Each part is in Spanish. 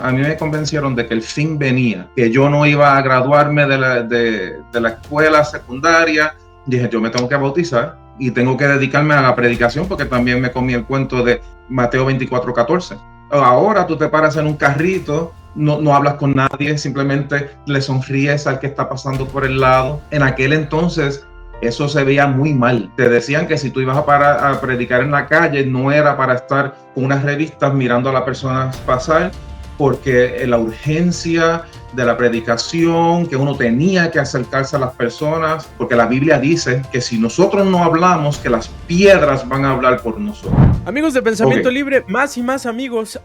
a mí me convencieron de que el fin venía, que yo no iba a graduarme de la escuela secundaria. Dije, yo me tengo que bautizar y tengo que dedicarme a la predicación, porque también me comí el cuento de Mateo 24:14. Ahora tú te paras en un carrito, no hablas con nadie, simplemente le sonríes al que está pasando por el lado. En aquel entonces eso se veía muy mal. Te decían que si tú ibas a predicar en la calle, no era para estar con unas revistas mirando a las personas pasar, porque la urgencia de la predicación, que uno tenía que acercarse a las personas, porque la Biblia dice que si nosotros no hablamos, que las piedras van a hablar por nosotros. Amigos de Pensamiento Libre, más y más amigos,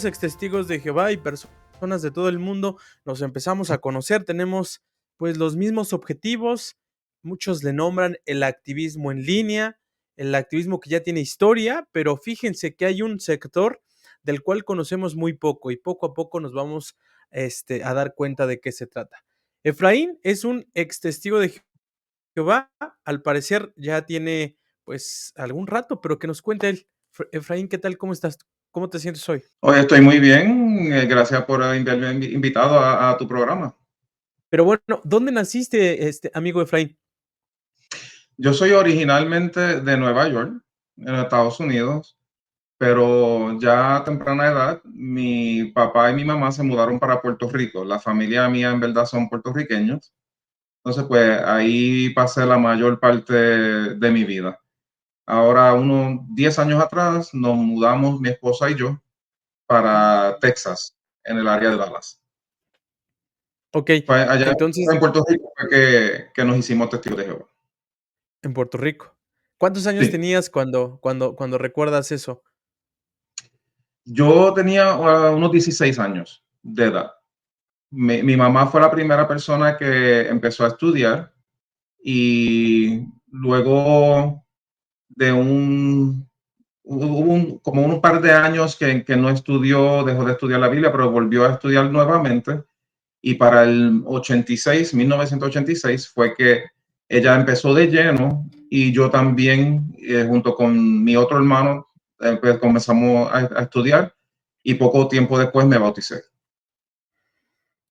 ex testigos de Jehová y personas de todo el mundo, nos empezamos a conocer, tenemos pues los mismos objetivos. Muchos le nombran el activismo en línea, el activismo que ya tiene historia, pero fíjense que hay un sector del cual conocemos muy poco y poco a poco nos vamos a dar cuenta de qué se trata. Efraín es un ex testigo de Jehová, al parecer ya tiene pues algún rato, pero que nos cuente él. Efraín, ¿qué tal? ¿Cómo estás? ¿Cómo te sientes hoy? Hoy estoy muy bien, gracias por haberme invitado a tu programa. Pero bueno, ¿dónde naciste, amigo Efraín? Yo soy originalmente de Nueva York, en Estados Unidos, pero ya a temprana edad mi papá y mi mamá se mudaron para Puerto Rico. La familia mía en verdad son puertorriqueños. Entonces, pues ahí pasé la mayor parte de mi vida. Ahora, unos 10 años atrás, nos mudamos mi esposa y yo para Texas, en el área de Dallas. Ok, Fue allá entonces, en Puerto Rico fue que nos hicimos testigos de Jehová. en Puerto Rico. ¿Cuántos años Sí. tenías cuando recuerdas eso? Yo tenía unos 16 años de edad. Mi mamá fue la primera persona que empezó a estudiar, y luego de como un par de años que no estudió, dejó de estudiar la Biblia, pero volvió a estudiar nuevamente. Y para el 1986 fue que ella empezó de lleno, y yo también, junto con mi otro hermano, pues comenzamos a estudiar, y poco tiempo después me bauticé.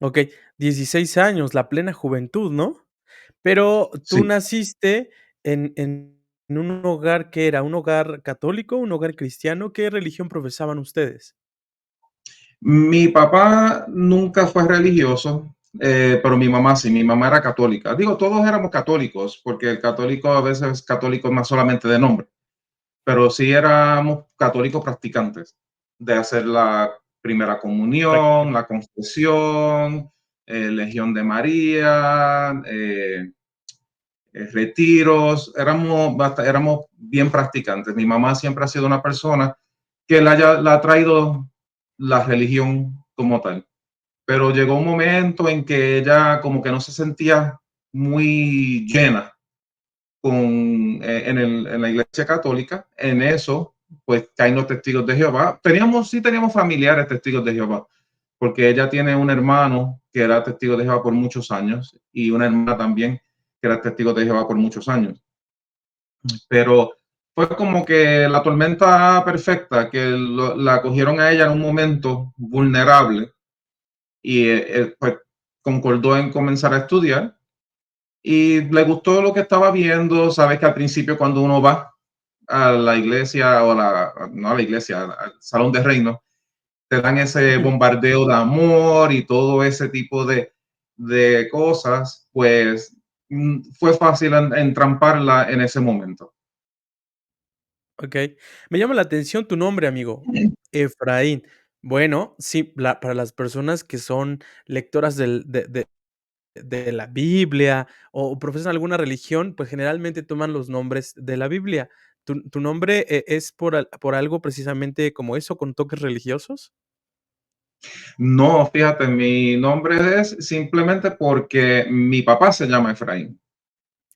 Ok, 16 años, la plena juventud, ¿no? Pero tú Sí. naciste en un hogar que era un hogar católico, un hogar cristiano. ¿Qué religión profesaban ustedes? Mi papá nunca fue religioso, pero mi mamá sí, mi mamá era católica. Digo, todos éramos católicos, porque el católico a veces es católico más solamente de nombre, pero sí éramos católicos practicantes, de hacer la primera comunión, Prácticamente. la confesión, Legión de María, retiros. Éramos bien practicantes. Mi mamá siempre ha sido una persona que la ha traído la religión como tal, pero llegó un momento en que ella como que no se sentía muy llena en la iglesia católica. En eso, pues caen los testigos de Jehová. Sí teníamos familiares testigos de Jehová, porque ella tiene un hermano que era testigo de Jehová por muchos años, y una hermana también que era testigo de Jehová por muchos años. Pero fue como que la tormenta perfecta, que la cogieron a ella en un momento vulnerable, y pues concordó en comenzar a estudiar, y le gustó lo que estaba viendo. Sabes que al principio, cuando uno va a la iglesia, no a la iglesia, al salón de reino, te dan ese Ujú. bombardeo de amor y todo ese tipo de cosas. Pues fue fácil entramparla en ese momento. Okey. Me llama la atención tu nombre, amigo, Efraín. Bueno, sí, para las personas que son lectoras de la Biblia o profesan alguna religión, pues, generalmente toman los nombres de la Biblia. ¿Tu nombre es por algo precisamente como eso, con toques religiosos? No, fíjate, mi nombre es simplemente porque mi papá se llama Efraín. Ah,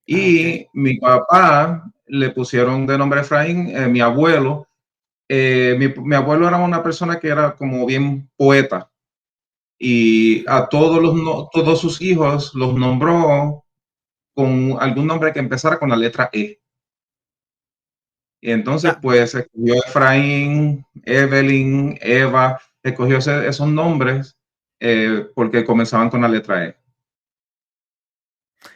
okey. Y mi papá le pusieron de nombre Efraín, mi abuelo. Mi abuelo era una persona que era como bien poeta, y a todos sus hijos los nombró con algún nombre que empezara con la letra E. Y entonces, Ah, pues, se escogió Efraín, Evelyn, Eva. escogió esos nombres porque comenzaban con la letra E.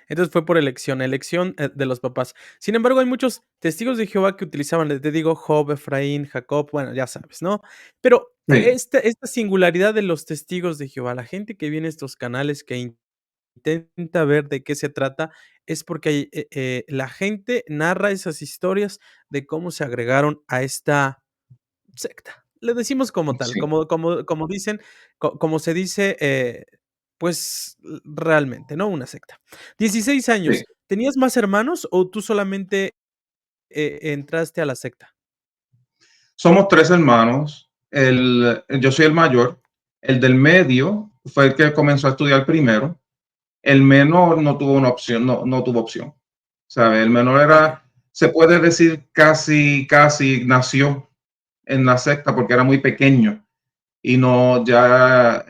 Entonces fue por elección de los papás. Sin embargo, hay muchos testigos de Jehová que utilizaban, te digo, Job, Efraín, Jacob, bueno, ya sabes, ¿no? Pero Sí, esta singularidad de los testigos de Jehová, la gente que viene a estos canales que intenta ver de qué se trata, es porque la gente narra esas historias de cómo se agregaron a esta secta. Le decimos como tal, sí, como dicen, como se dice, pues realmente, ¿no? Una secta. 16 sí. años. ¿Tenías más hermanos o tú solamente entraste a la secta? Somos tres hermanos. Yo soy el mayor. El del medio fue el que comenzó a estudiar primero. El menor no tuvo una opción, no tuvo opción. ¿Sabe? El menor Ok. era, se puede decir, casi nació en la secta porque era muy pequeño y no, ya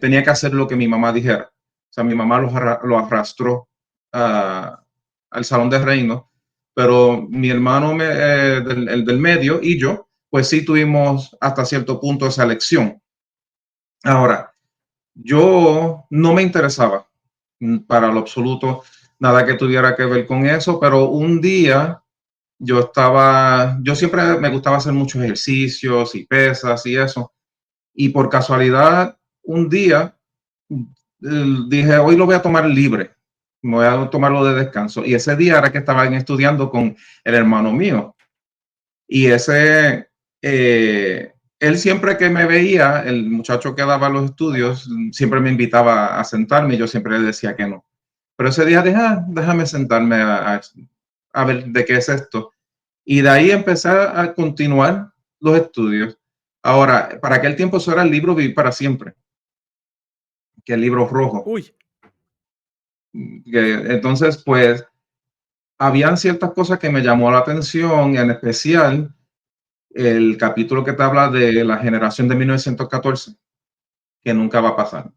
tenía que hacer lo que mi mamá dijera. O sea, mi mamá lo arrastró a, al Salón de Reino, pero mi hermano, el del medio y yo, pues sí tuvimos hasta cierto punto esa elección. Ahora, yo no me interesaba para lo absoluto nada que tuviera que ver con eso, pero un día yo siempre me gustaba hacer muchos ejercicios y pesas y eso, y por casualidad un día dije, hoy lo voy a tomar libre, voy a tomarlo de descanso, y ese día era que estaban estudiando con el hermano mío, y él siempre que me veía, el muchacho que daba los estudios, siempre me invitaba a sentarme y yo siempre le decía que no. Pero ese día dije, déjame sentarme a ver de qué es esto. Y de ahí empecé a continuar los estudios. Ahora, para aquel tiempo eso era el libro Vivir para Siempre, que el libro rojo. Uy, Entonces, pues, habían ciertas cosas que me llamó la atención, en especial el capítulo que te habla de la generación de 1914, que nunca va a pasar.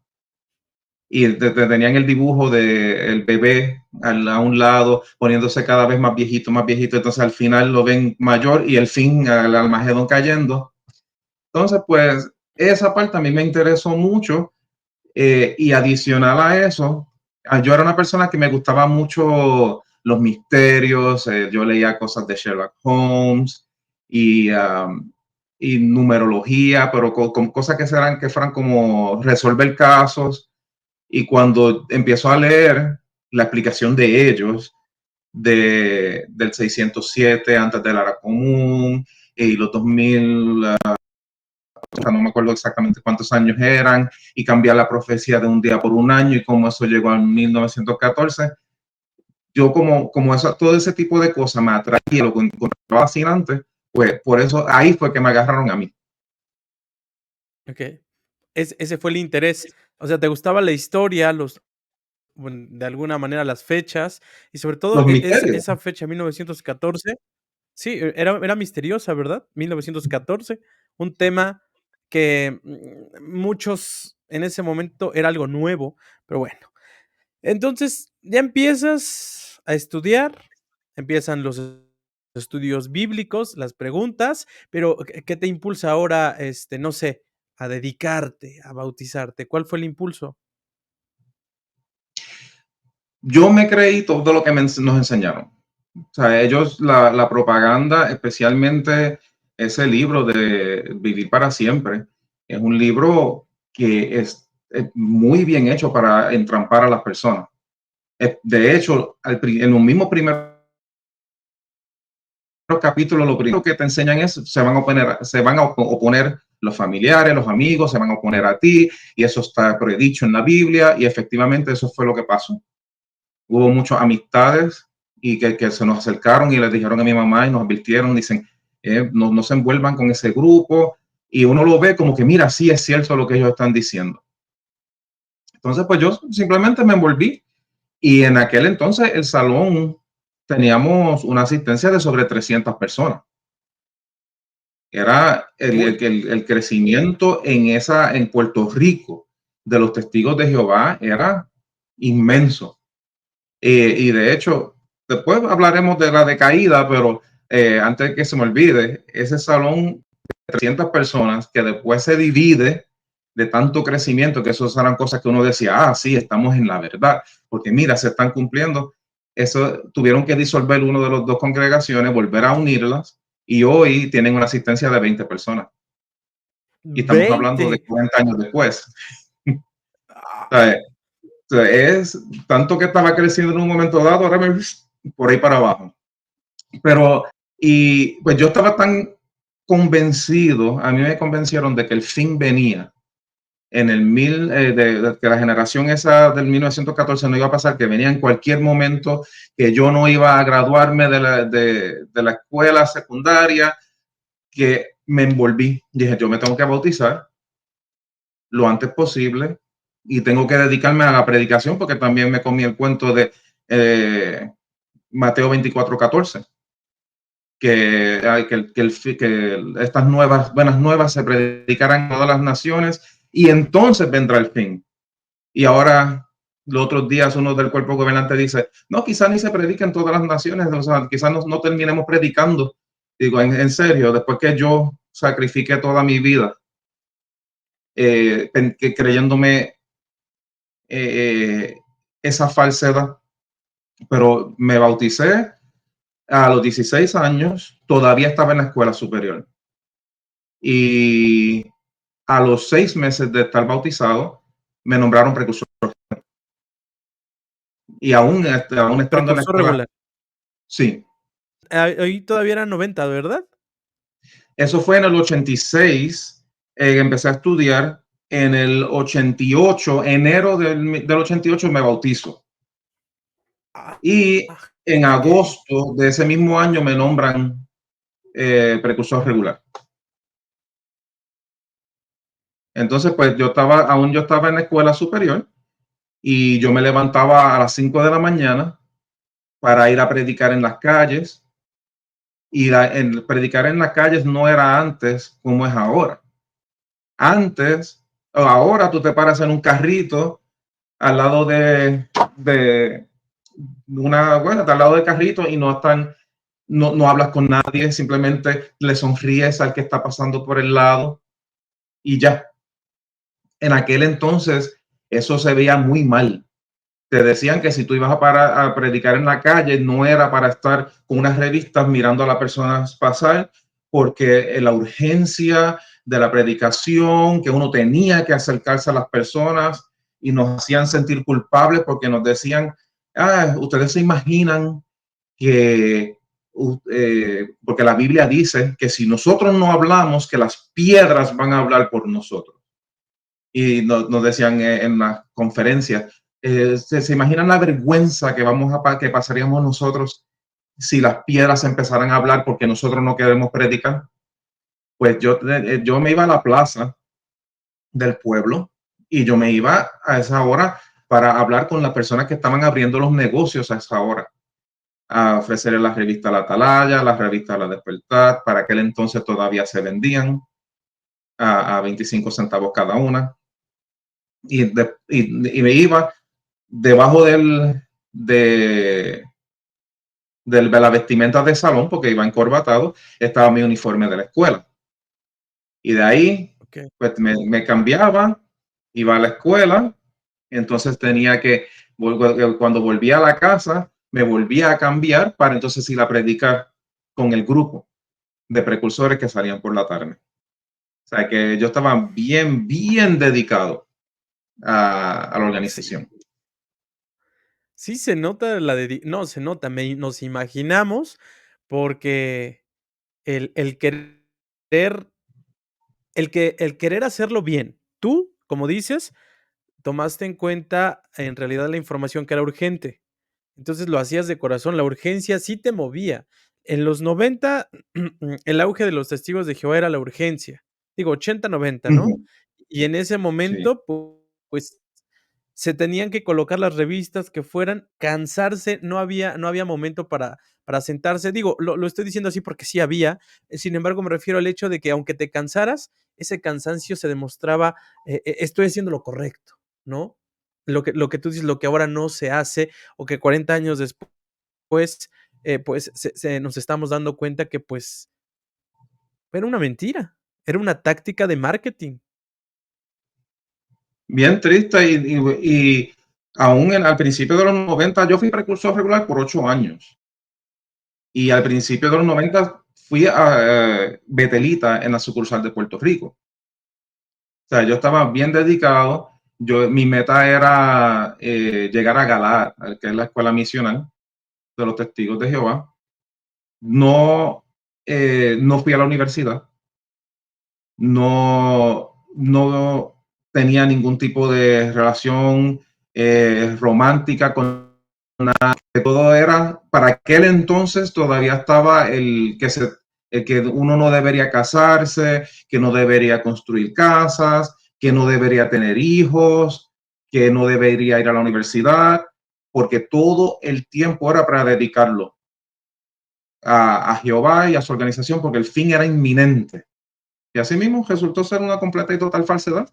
Y tenían el dibujo del bebé a un lado, poniéndose cada vez más viejito, más viejito. Entonces al final lo ven mayor y el fin, al Armagedón cayendo. Entonces, pues esa parte a mí me interesó mucho y adicional a eso, yo era una persona que me gustaba mucho los misterios, yo leía cosas de Sherlock Holmes y numerología, pero con cosas que fueran como resolver casos. Y cuando empiezo a leer la explicación de ellos, del 607 antes de la era común y los 2000, no me acuerdo exactamente cuántos años eran, y cambiar la profecía de un día por un año y cómo eso llegó a 1914. Yo como eso, todo ese tipo de cosas me atraía, lo encontraba fascinante, pues por eso ahí fue que me agarraron a mí. ok. Ese fue el interés. O sea, te gustaba la historia, bueno, de alguna manera las fechas y sobre todo Los misterios. esa fecha, 1914. Sí, era misteriosa, ¿verdad? 1914, un tema que, muchos en ese momento era algo nuevo, pero bueno. Entonces, ya empiezas a estudiar, empiezan los estudios bíblicos, las preguntas, pero, ¿qué te impulsa ahora, no sé, a dedicarte, a bautizarte? ¿Cuál fue el impulso? Yo me creí todo lo que nos enseñaron. O sea, ellos, la propaganda, especialmente ese libro de Vivir para Siempre, es un libro que es muy bien hecho para entrampar a las personas. De hecho, en un mismo primer capítulo, lo primero que te enseñan es, se van a oponer los familiares, los amigos, se van a oponer a ti, y eso está predicho en la Biblia, y efectivamente eso fue lo que pasó. Hubo muchas amistades y que se nos acercaron y les dijeron a mi mamá y nos advirtieron, dicen, no se envuelvan con ese grupo, y uno lo ve como que, mira, sí es cierto lo que ellos están diciendo. Entonces, pues yo simplemente me envolví y en aquel entonces el salón teníamos una asistencia de sobre 300 personas. Era Uy, el crecimiento en Puerto Rico de los testigos de Jehová era inmenso. Y de hecho, después hablaremos de la decaída, pero antes de que se me olvide, ese salón 300 personas que después se divide de tanto crecimiento, que esas eran cosas que uno decía, ah, sí, estamos en la verdad, porque mira, se están cumpliendo. Eso tuvieron que disolver uno de los dos congregaciones, volver a unirlas y hoy tienen una asistencia de 20 personas. Y estamos hablando de 20. 40 años después. Ah, O sea, es tanto que estaba creciendo en un momento dado, ahora me por ahí para abajo. Pero, y pues yo estaba tan convencido, a mí me convencieron de que el fin venía en el de que la generación esa del 1914 no iba a pasar, que venía en cualquier momento, que yo no iba a graduarme de la escuela secundaria, que me envolví. Dije, yo me tengo que bautizar lo antes posible y tengo que dedicarme a la predicación porque también me comí el cuento de Mateo 24:14 que estas buenas nuevas se predicarán en todas las naciones y entonces vendrá el fin. Y ahora, los otros días, uno del cuerpo gobernante dice, no, quizás ni se predica en todas las naciones, o sea, quizás no terminemos predicando. Digo, en serio, después que yo sacrifiqué toda mi vida creyéndome eh, esa falsedad, pero me bauticé a los 16 años, todavía estaba en la escuela superior. Y a los 6 meses de estar bautizado, me nombraron precursor. Y aún estando en la precursor escuela, regular. sí. Ahí todavía eran 90, ¿verdad? Eso fue en el 86. Empecé a estudiar. En el 88, enero del 88, me bautizo. Ah, Y en ok. agosto de ese mismo año me nombran precursor regular. Entonces, pues aún yo estaba en la escuela superior y yo me levantaba a las 5 de la mañana para ir a predicar en las calles. Y predicar en las calles no era antes como es ahora. Antes, o ahora tú te paras en un carrito al lado de bueno, al lado del carrito y no hablas con nadie, simplemente le sonríes al que está pasando por el lado y ya. En aquel entonces eso se veía muy mal. Te decían que si tú ibas a parar a predicar en la calle, no era para estar con unas revistas mirando a las personas pasar, porque la urgencia de la predicación, que uno tenía que acercarse a las personas y nos hacían sentir culpables porque nos decían, ah, ustedes se imaginan que, porque la Biblia dice que si nosotros no hablamos, que las piedras van a hablar por nosotros. Y nos decían en las conferencias, ¿se imaginan la vergüenza que pasaríamos nosotros si las piedras empezaran a hablar porque nosotros no queremos predicar? Pues yo me iba a la plaza del pueblo y yo me iba a esa hora para hablar con las personas que estaban abriendo los negocios a esa hora, a ofrecerle la revista La Atalaya, la revista La Despertar, para aquel entonces todavía se vendían a 25 centavos cada una. Y me iba debajo de la vestimenta de salón, porque iba encorbatado, estaba mi uniforme de la escuela. Y de ahí, Ok. pues me cambiaba, iba a la escuela, entonces tenía que, cuando volvía a la casa, me volvía a cambiar para entonces ir a predicar con el grupo de precursores que salían por la tarde. O sea que yo estaba bien, bien dedicado a la Sí. organización. Sí se nota no, se nota, nos imaginamos, porque el querer el querer hacerlo bien. Tú, como dices, tomaste en cuenta, en realidad, la información que era urgente. Entonces, lo hacías de corazón, la urgencia sí te movía. En los 90, el auge de los testigos de Jehová era la urgencia. Digo, 80, 90, Uh ¿no? -huh. Y en ese Sí. momento, pues, se tenían que colocar las revistas que fueran, cansarse, no había momento para sentarse. Digo, lo estoy diciendo así porque sí había, sin embargo, me refiero al hecho de que aunque te cansaras, ese cansancio se demostraba, estoy haciendo lo correcto, ¿no? Lo que tú dices, lo que ahora no se hace, o que 40 años después, pues, nos estamos dando cuenta que, pues, era una mentira. Era una táctica de marketing. Bien triste y aún al principio de los 90 yo fui precursor regular por 8 años y al principio de los 90 fui a Betelita en la sucursal de Puerto Rico. O sea, yo estaba bien dedicado. Mi meta era llegar a Galar, que es la escuela misional de los testigos de Jehová. No, no fui a la universidad, no tenía ningún tipo de relación romántica con todo. Era, para aquel entonces todavía estaba el que uno no debería casarse, que no debería construir casas, que no debería tener hijos, que no debería ir a la universidad, porque todo el tiempo era para dedicarlo a Jehová y a su organización, porque el fin era inminente. Y así mismo resultó ser una completa y total falsedad.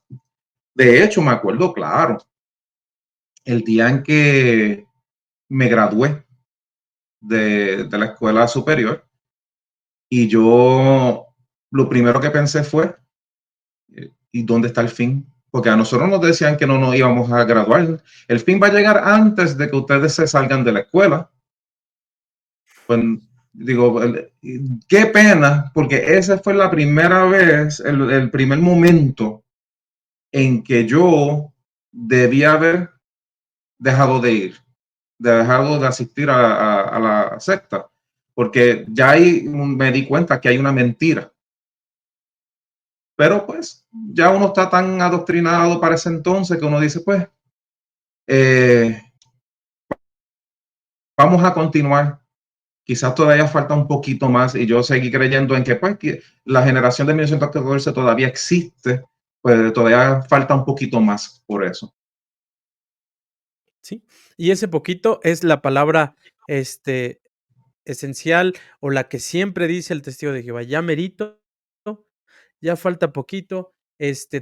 De hecho, me acuerdo claro, el día en que me gradué de la escuela superior y yo lo primero que pensé fue, ¿y dónde está el fin? Porque a nosotros nos decían que no nos íbamos a graduar. El fin va a llegar antes de que ustedes se salgan de la escuela. Pues digo, qué pena, porque esa fue la primera vez, el primer momento en que yo debía haber dejado de ir, de dejado de asistir a la secta, porque ya ahí me di cuenta que hay una mentira. Pero pues ya uno está tan adoctrinado para ese entonces que uno dice, pues, eh, vamos a continuar. Quizás todavía falta un poquito más y yo seguí creyendo en que, pues, que la generación de 1914 todavía existe, pues todavía falta un poquito más por eso. ¿Sí? Y ese poquito es la palabra, este, esencial, o la que siempre dice el testigo de Jehová: "Ya merito, ya falta poquito,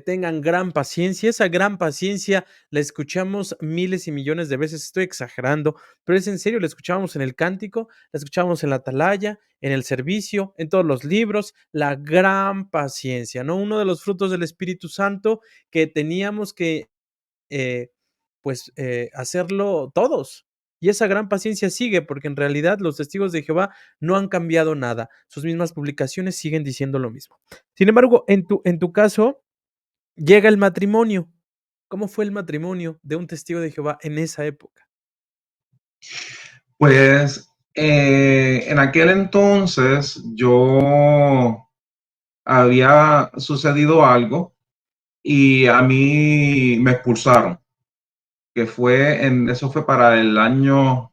tengan gran paciencia". Esa gran paciencia la escuchamos miles y millones de veces, estoy exagerando, pero es en serio, la escuchábamos en el cántico, la escuchábamos en la atalaya, en el servicio, en todos los libros, la gran paciencia, ¿no? Uno de los frutos del Espíritu Santo que teníamos que eh, hacerlo todos. Y esa gran paciencia sigue, porque en realidad los testigos de Jehová no han cambiado nada. Sus mismas publicaciones siguen diciendo lo mismo. Sin embargo, en tu caso, llega el matrimonio. ¿Cómo fue el matrimonio de un testigo de Jehová en esa época? Pues en aquel entonces yo había sucedido algo y a mí me expulsaron, que eso fue para el año,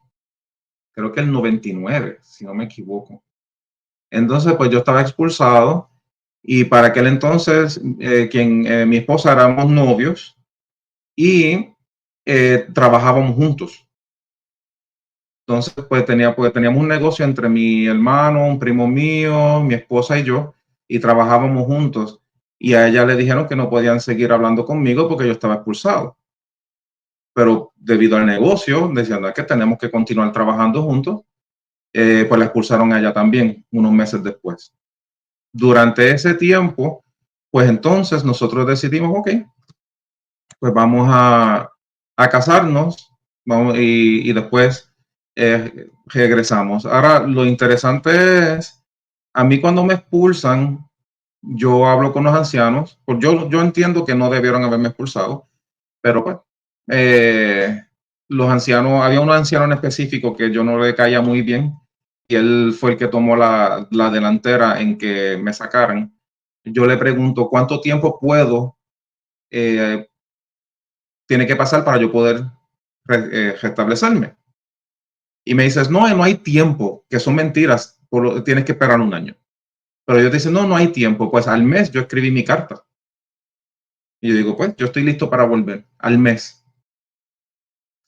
creo que el 99, si no me equivoco. Entonces, pues yo estaba expulsado y para aquel entonces, mi esposa éramos novios y trabajábamos juntos. Entonces, pues teníamos un negocio entre mi hermano, un primo mío, mi esposa y yo, y trabajábamos juntos. Y a ella le dijeron que no podían seguir hablando conmigo porque yo estaba expulsado. Pero debido al negocio, decían que tenemos que continuar trabajando juntos, pues la expulsaron a ella también unos meses después. Durante ese tiempo, pues entonces nosotros decidimos, ok, pues vamos a casarnos y después regresamos. Ahora, lo interesante es, a mí cuando me expulsan, yo hablo con los ancianos, pues yo entiendo que no debieron haberme expulsado, pero pues los ancianos, había un anciano en específico que yo no le caía muy bien y él fue el que tomó la delantera en que me sacaran. Yo le pregunto, ¿cuánto tiempo eh, tiene que pasar para yo poder restablecerme? Y me dices, no, no hay tiempo, que son mentiras, tienes que esperar un año. Pero yo te dicen, no, no hay tiempo, pues al mes yo escribí mi carta. Y yo digo, pues yo estoy listo para volver al mes.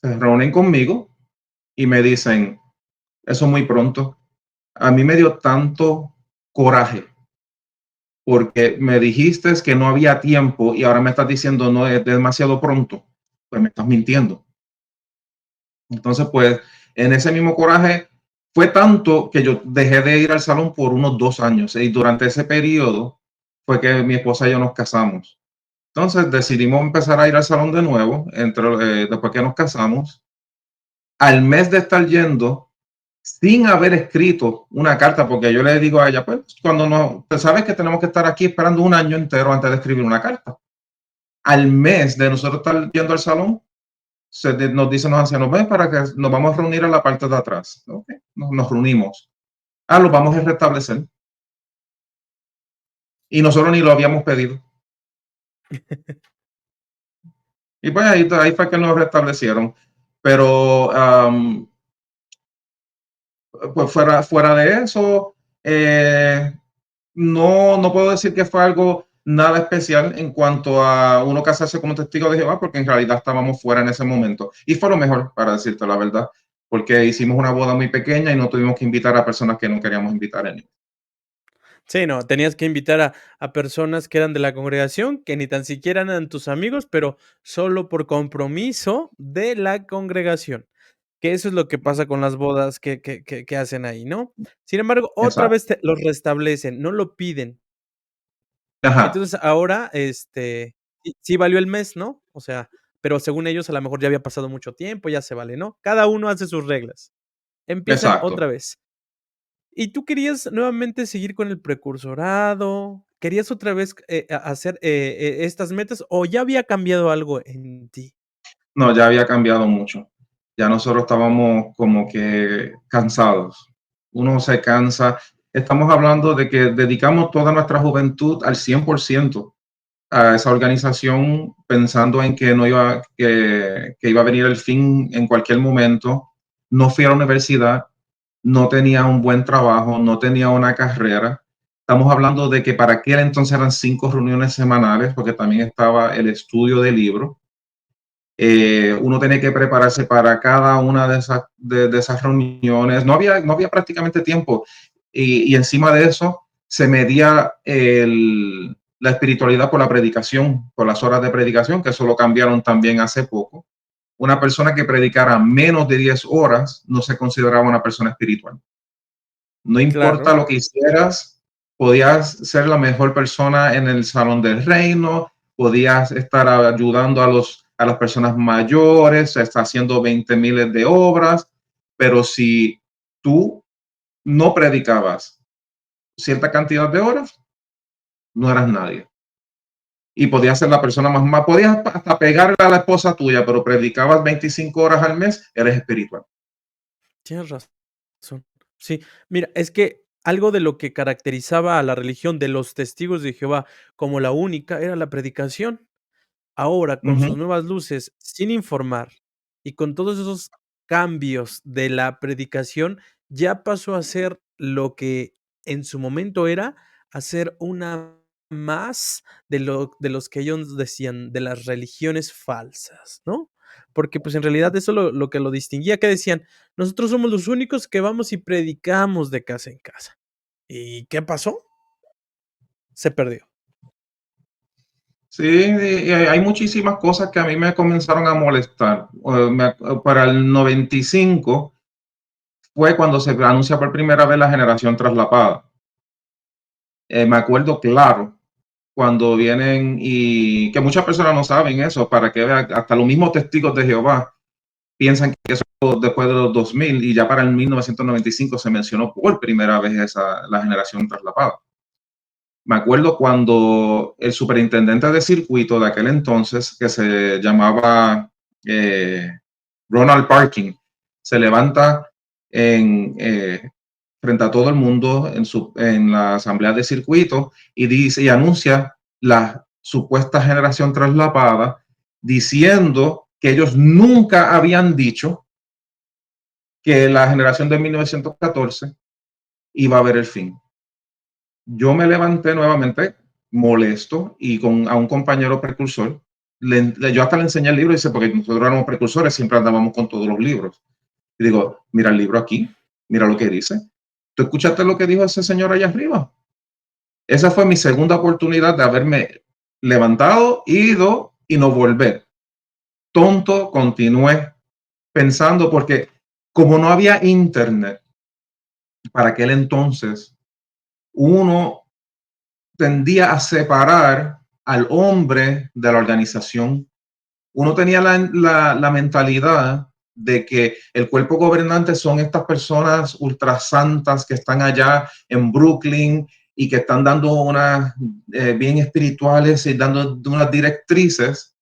Se reúnen conmigo y me dicen, eso muy pronto. A mí me dio tanto coraje porque me dijiste que no había tiempo y ahora me estás diciendo no es demasiado pronto. Pues me estás mintiendo. Entonces, pues en ese mismo coraje fue tanto que yo dejé de ir al salón por unos 2 años y durante ese periodo fue que mi esposa y yo nos casamos. Entonces decidimos empezar a ir al salón de nuevo, después que nos casamos. Al mes de estar yendo, sin haber escrito una carta, porque yo le digo a ella, pues cuando no, pues sabes que tenemos que estar aquí esperando un año entero antes de escribir una carta. Al mes de nosotros estar yendo al salón, nos dicen los ancianos, ven para que nos vamos a reunir en la parte de atrás. Okay. Nos reunimos. Lo vamos a restablecer. Y nosotros ni lo habíamos pedido. Y pues ahí fue que nos restablecieron. Pero pues fuera de eso, no puedo decir que fue algo nada especial en cuanto a uno casarse como testigo de Jehová, porque en realidad estábamos fuera en ese momento. Y fue lo mejor, para decirte la verdad, porque hicimos una boda muy pequeña y no tuvimos que invitar a personas que no queríamos invitar en. Sí, no, tenías que invitar a personas que eran de la congregación, que ni tan siquiera eran tus amigos, pero solo por compromiso de la congregación. Que eso es lo que pasa con las bodas que hacen ahí, ¿no? Sin embargo, otra Exacto. vez los restablecen, no lo piden. Ajá, Entonces, ahora, sí valió el mes, ¿no? O sea, pero según ellos, a lo mejor ya había pasado mucho tiempo, ya se vale, ¿no? Cada uno hace sus reglas. Empiezan otra exacto. vez. ¿Y tú querías nuevamente seguir con el precursorado? ¿Querías otra vez, hacer, estas metas o ya había cambiado algo en ti? No, ya había cambiado mucho. Ya nosotros estábamos como que cansados. Uno se cansa. Estamos hablando de que dedicamos toda nuestra juventud al 100% a esa organización, pensando en que no iba, que iba a venir el fin en cualquier momento. No fui a la universidad, no tenía un buen trabajo, no tenía una carrera. Estamos hablando de que para aquel entonces eran 5 reuniones semanales, porque también estaba el estudio de libros. Uno tenía que prepararse para cada una de esas reuniones. No había prácticamente tiempo. Y encima de eso, se medía la espiritualidad por la predicación, por las horas de predicación, que eso lo cambiaron también hace poco. Una persona que predicara menos de 10 horas no se consideraba una persona espiritual. No importa Claro. lo que hicieras, podías ser la mejor persona en el salón del reino, podías estar ayudando a las personas mayores, está haciendo 20 miles de obras, pero si tú no predicabas cierta cantidad de horas, no eras nadie. Y podías ser la persona más, podías hasta pegarle a la esposa tuya, pero predicabas 25 horas al mes, eres espiritual. Tienes razón. Sí, mira, es que algo de lo que caracterizaba a la religión de los testigos de Jehová como la única era la predicación. Ahora, con sus Ujú. nuevas luces, sin informar y con todos esos cambios de la predicación, ya pasó a ser lo que en su momento era, hacer una más de los que ellos decían, de las religiones falsas, ¿no? Porque, pues, en realidad eso lo que lo distinguía, que decían: "Nosotros somos los únicos que vamos y predicamos de casa en casa". ¿Y qué pasó? Se perdió. Sí, y hay muchísimas cosas que a mí me comenzaron a molestar. Para el 95 fue cuando se anuncia por primera vez la generación traslapada. Me acuerdo claro cuando vienen y que muchas personas no saben eso, para que vean, hasta los mismos testigos de Jehová piensan que eso después de los 2000 y ya para el 1995 se mencionó por primera vez la generación traslapada. Me acuerdo cuando el superintendente de circuito de aquel entonces, que se llamaba eh, Ronald Parkin, se levanta frente a todo el mundo en la asamblea de circuito y dice y anuncia la supuesta generación traslapada, diciendo que ellos nunca habían dicho que la generación de 1914 iba a ver el fin. Yo me levanté nuevamente molesto y a un compañero precursor, yo hasta le enseñé el libro y dice, porque nosotros éramos precursores, siempre andábamos con todos los libros. Y digo, mira el libro aquí, mira lo que dice. ¿Tú escuchaste lo que dijo ese señor allá arriba? Esa fue mi segunda oportunidad de haberme levantado, ido y no volver. Tonto, continué pensando porque como no había internet para aquel entonces, uno tendía a separar al hombre de la organización. Uno tenía la mentalidad de que el cuerpo gobernante son estas personas ultrasantas que están allá en Brooklyn y que están dando unas bien espirituales y dando unas directrices,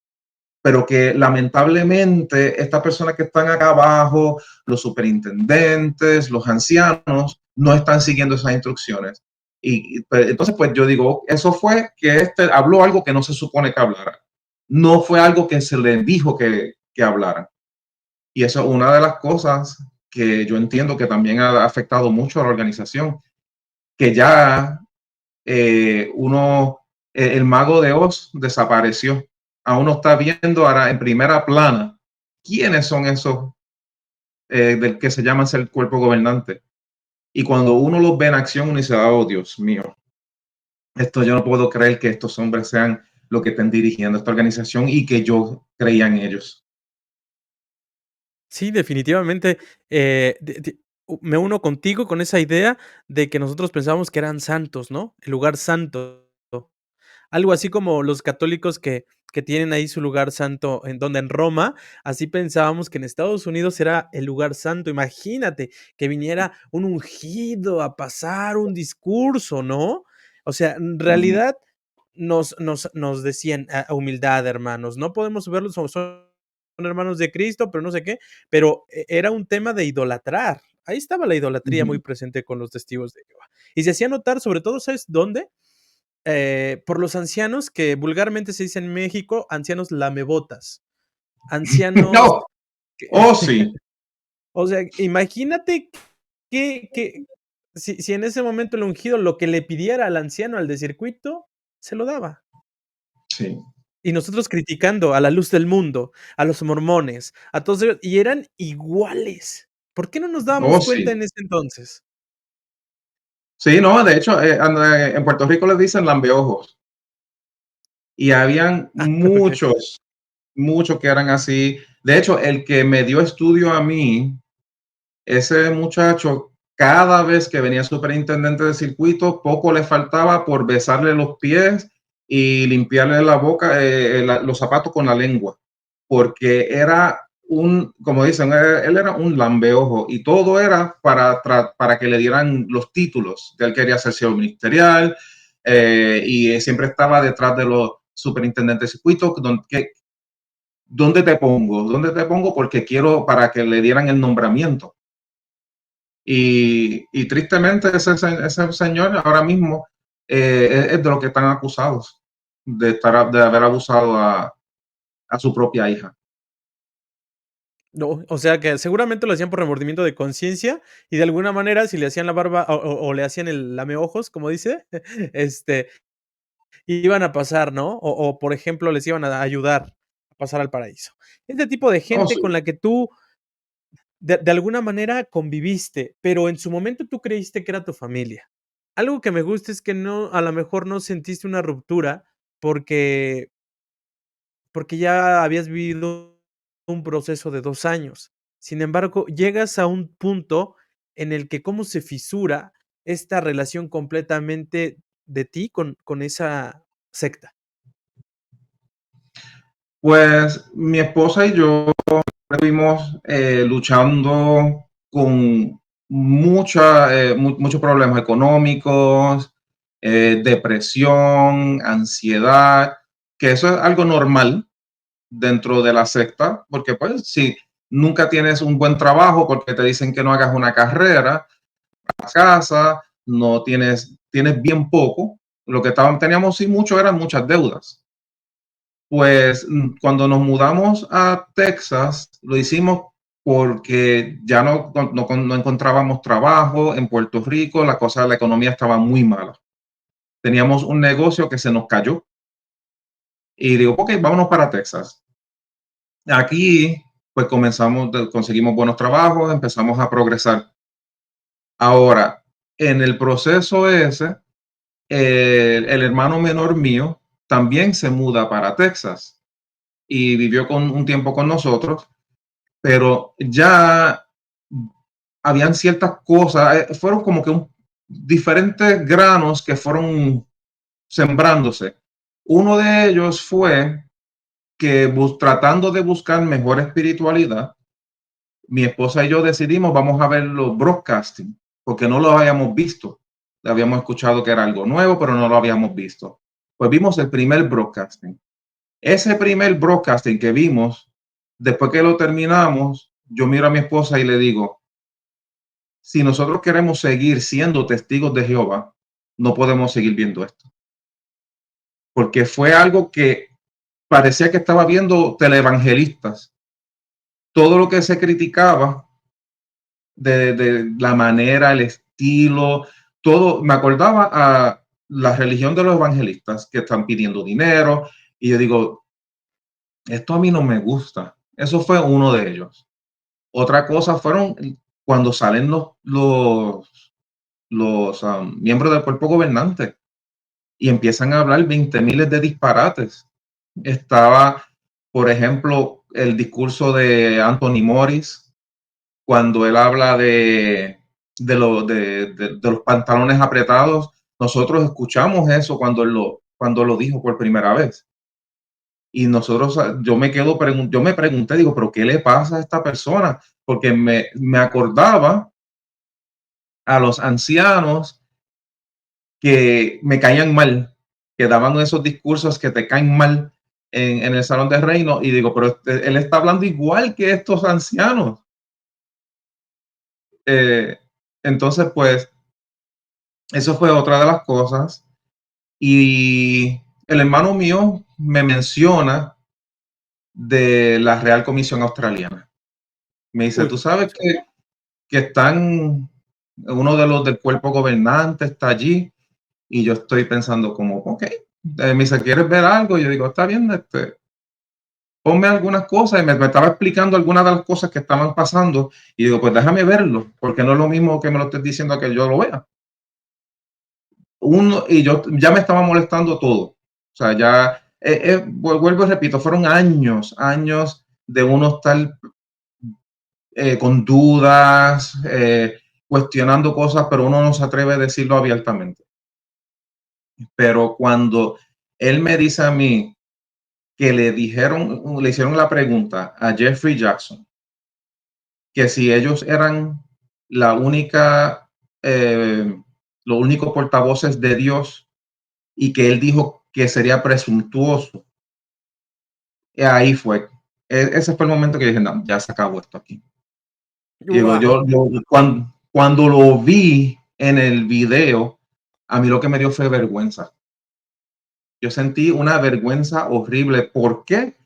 pero que lamentablemente estas personas que están acá abajo, los superintendentes, los ancianos, no están siguiendo esas instrucciones. Y pues, entonces, pues yo digo, eso fue que habló algo que no se supone que hablara. No fue algo que se le dijo que hablara. Y eso es una de las cosas que yo entiendo que también ha afectado mucho a la organización, que ya el mago de Oz desapareció. A uno está viendo ahora en primera plana quiénes son esos del que se llaman ser el cuerpo gobernante. Y cuando uno los ve en acción, uno dice, oh Dios mío, esto yo no puedo creer que estos hombres sean los que estén dirigiendo esta organización y que yo creía en ellos. Sí, definitivamente, me uno contigo con esa idea de que nosotros pensábamos que eran santos, ¿no? El lugar santo. Algo así como los católicos que tienen ahí su lugar santo en Roma, así pensábamos que en Estados Unidos era el lugar santo. Imagínate que viniera un ungido a pasar un discurso, ¿no? O sea, en realidad nos decían: humildad, hermanos, no podemos verlos, son hermanos de Cristo, pero no sé qué", pero era un tema de idolatrar. Ahí estaba la idolatría muy presente con los testigos de Jehová. Y se hacía notar, sobre todo, ¿sabes dónde? Por los ancianos, que vulgarmente se dice en México, ancianos lamebotas, ancianos No, que oh sí, o sea, imagínate que si en ese momento el ungido lo que le pidiera al anciano, al de circuito, se lo daba. sí, Y nosotros criticando a la luz del mundo, a los mormones, a todos ellos, y eran iguales. ¿Por qué no nos dábamos oh cuenta sí. en ese entonces? Sí, no, de hecho, en Puerto Rico les dicen lambeojos y habían Okey. muchos que eran así. De hecho, el que me dio estudio a mí, ese muchacho, cada vez que venía superintendente de circuito, poco le faltaba por besarle los pies y limpiarle la boca, los zapatos con la lengua, porque era como dicen, él era un lambeojo y todo era para que le dieran los títulos. Él quería ser CEO ministerial y siempre estaba detrás de los superintendentes de circuito, ¿dónde te pongo? ¿Dónde te pongo? Porque quiero para que le dieran el nombramiento. Y tristemente ese señor ahora mismo es de lo que están acusados de haber abusado a su propia hija. No, o sea, que seguramente lo hacían por remordimiento de conciencia y de alguna manera, si le hacían la barba o le hacían el lameojos, como dice, este, iban a pasar, ¿no? Por ejemplo, les iban a ayudar a pasar al paraíso. Este tipo de Oh, gente sí. con la que tú de alguna manera conviviste, pero en su momento tú creíste que era tu familia. Algo que me gusta es que no, a lo mejor no sentiste una ruptura porque porque ya habías vivido un proceso de 2 años. Sin embargo, llegas a un punto en el que cómo se fisura esta relación completamente de ti con esa secta. Pues mi esposa y yo estuvimos luchando con muchos problemas económicos, depresión, ansiedad, que eso es algo normal dentro de la secta, porque pues si nunca tienes un buen trabajo porque te dicen que no hagas una carrera, a casa, no tienes bien poco, lo que teníamos sí mucho eran muchas deudas. Pues cuando nos mudamos a Texas, lo hicimos porque ya no encontrábamos trabajo en Puerto Rico, la economía estaba muy mala. Teníamos un negocio que se nos cayó y digo, ok, vámonos para Texas. Aquí, pues conseguimos buenos trabajos, empezamos a progresar. Ahora, en el proceso ese, el hermano menor mío también se muda para Texas y vivió un tiempo con nosotros, pero ya habían ciertas cosas, fueron como que diferentes granos que fueron sembrándose. Uno de ellos fue que tratando de buscar mejor espiritualidad, mi esposa y yo decidimos, vamos a ver los broadcasting, porque no lo habíamos visto. Habíamos escuchado que era algo nuevo, pero no lo habíamos visto. Pues vimos el primer broadcasting. Ese primer broadcasting que vimos, después que lo terminamos, yo miro a mi esposa y le digo, si nosotros queremos seguir siendo testigos de Jehová, no podemos seguir viendo esto. Porque fue algo que parecía que estaba viendo televangelistas. Todo lo que se criticaba de la manera, el estilo, todo, me acordaba a la religión de los evangelistas que están pidiendo dinero y yo digo, esto a mí no me gusta. Eso fue uno de ellos. Otra cosa fueron cuando salen los miembros del cuerpo gobernante y empiezan a hablar 20 miles de disparates. Estaba, por ejemplo, el discurso de Anthony Morris, cuando él habla de los pantalones apretados. Nosotros escuchamos eso cuando lo dijo por primera vez. Y nosotros, yo me pregunté, digo, pero ¿qué le pasa a esta persona? Porque me acordaba a los ancianos que me caían mal, que daban esos discursos que te caen mal en el Salón del Reino. Y digo, pero él está hablando igual que estos ancianos. Eh, entonces, pues, eso fue otra de las cosas. Y el hermano mío me menciona de la Real Comisión Australiana. Me dice, Uy, tú sabes que están, uno de los del cuerpo gobernante está allí. Y yo estoy pensando como, ok, me dice, ¿quieres ver algo? Y yo digo, está bien, ponme algunas cosas. Y me estaba explicando algunas de las cosas que estaban pasando. Y digo, pues déjame verlo, porque no es lo mismo que me lo estés diciendo que yo lo vea. Y yo ya me estaba molestando todo. O sea, ya, vuelvo y repito, fueron años de uno estar con dudas, cuestionando cosas, pero uno no se atreve a decirlo abiertamente. Pero cuando él me dice a mí que le hicieron la pregunta a Jeffrey Jackson, que si ellos eran la única, los únicos portavoces de Dios y que él dijo que sería presuntuoso. Y ahí fue. Ese fue el momento que dije, no, ya se acabó esto aquí. Y digo, wow. cuando lo vi en el video, a mí lo que me dio fue vergüenza. Yo sentí una vergüenza horrible. ¿Por qué?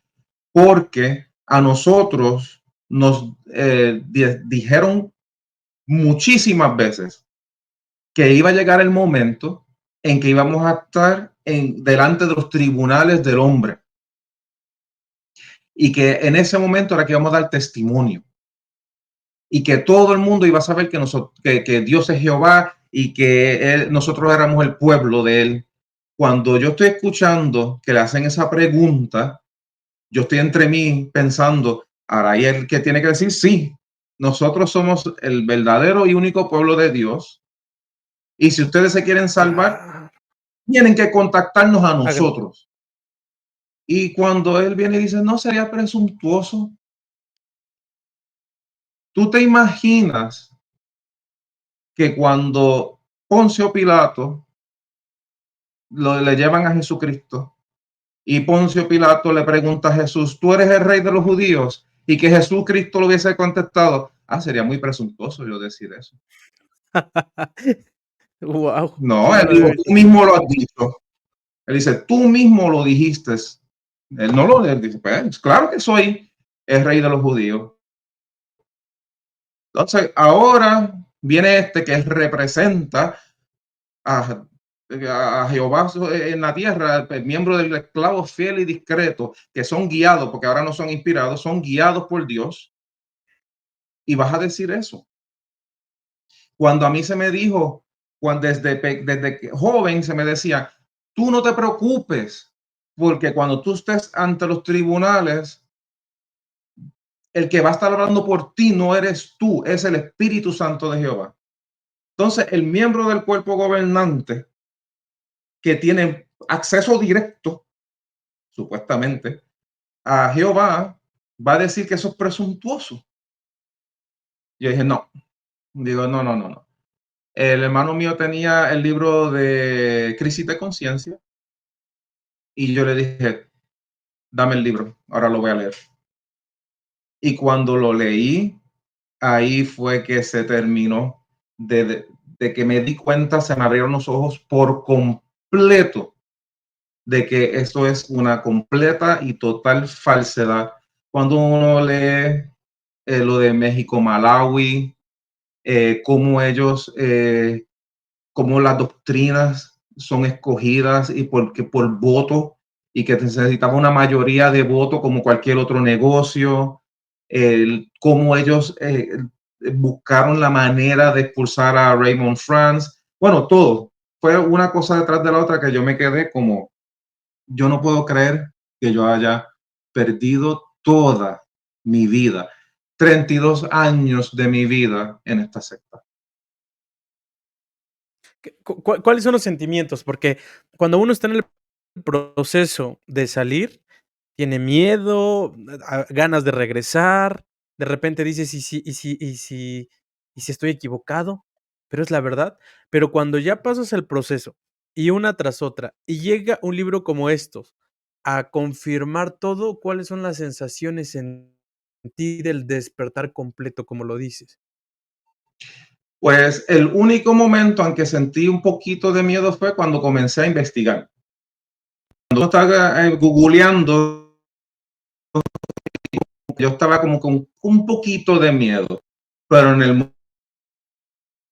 Porque a nosotros nos dijeron muchísimas veces que iba a llegar el momento en que íbamos a estar delante de los tribunales del hombre y que en ese momento era que íbamos a dar testimonio y que todo el mundo iba a saber que Dios es Jehová y que nosotros éramos el pueblo de él. Cuando yo estoy escuchando que le hacen esa pregunta, yo estoy entre mí pensando, ahora hay el que tiene que decir, sí, nosotros somos el verdadero y único pueblo de Dios. Y si ustedes se quieren salvar, Claro. tienen que contactarnos a nosotros. Y cuando él viene y dice, no sería presuntuoso, tú te imaginas que cuando Poncio Pilato le llevan a Jesucristo y Poncio Pilato le pregunta a Jesús, ¿tú eres el rey de los judíos? Y que Jesucristo lo hubiese contestado, sería muy presuntuoso yo decir eso. Wow, No, no él lo había dijo, tú visto así. mismo lo has dicho. Él dice, tú mismo lo dijiste. Él no lo dice, pues, claro que soy el rey de los judíos. Entonces, ahora viene este que representa a, a Jehová en la tierra, el miembro del esclavo fiel y discreto, que son guiados, porque ahora no son inspirados, son guiados por Dios. Y vas a decir eso. Cuando a mí se me dijo, desde joven se me decía, tú no te preocupes, porque cuando tú estés ante los tribunales, el que va a estar hablando por ti no eres tú, es el Espíritu Santo de Jehová. Entonces, el miembro del cuerpo gobernante que tiene acceso directo, supuestamente, a Jehová, va a decir que eso es presuntuoso. Yo dije, no, digo, no, no, no, no. El hermano mío tenía el libro de Crisis de Conciencia y yo le dije, dame el libro, ahora lo voy a leer. Y cuando lo leí, ahí fue que se terminó de que me di cuenta, se me abrieron los ojos por completo de que esto es una completa y total falsedad. Cuando uno lee lo de México, Malawi, cómo ellos, cómo las doctrinas son escogidas y porque por voto y que necesitaba una mayoría de voto como cualquier otro negocio, cómo ellos buscaron la manera de expulsar a Raymond France. Bueno, todo. Fue una cosa detrás de la otra que yo me quedé como, yo no puedo creer que yo haya perdido toda mi vida, 32 años de mi vida en esta secta. ¿Cuáles son los sentimientos? Porque cuando uno está en el proceso de salir, tiene miedo, ganas de regresar, de repente dices, ¿y si estoy equivocado? Pero es la verdad. Pero cuando ya pasas el proceso y una tras otra, y llega un libro como estos a confirmar todo, ¿cuáles son las sensaciones en ti del despertar completo, como lo dices? Pues el único momento en que sentí un poquito de miedo fue cuando comencé a investigar. Cuando estaba googleando, yo estaba como con un poquito de miedo, pero en el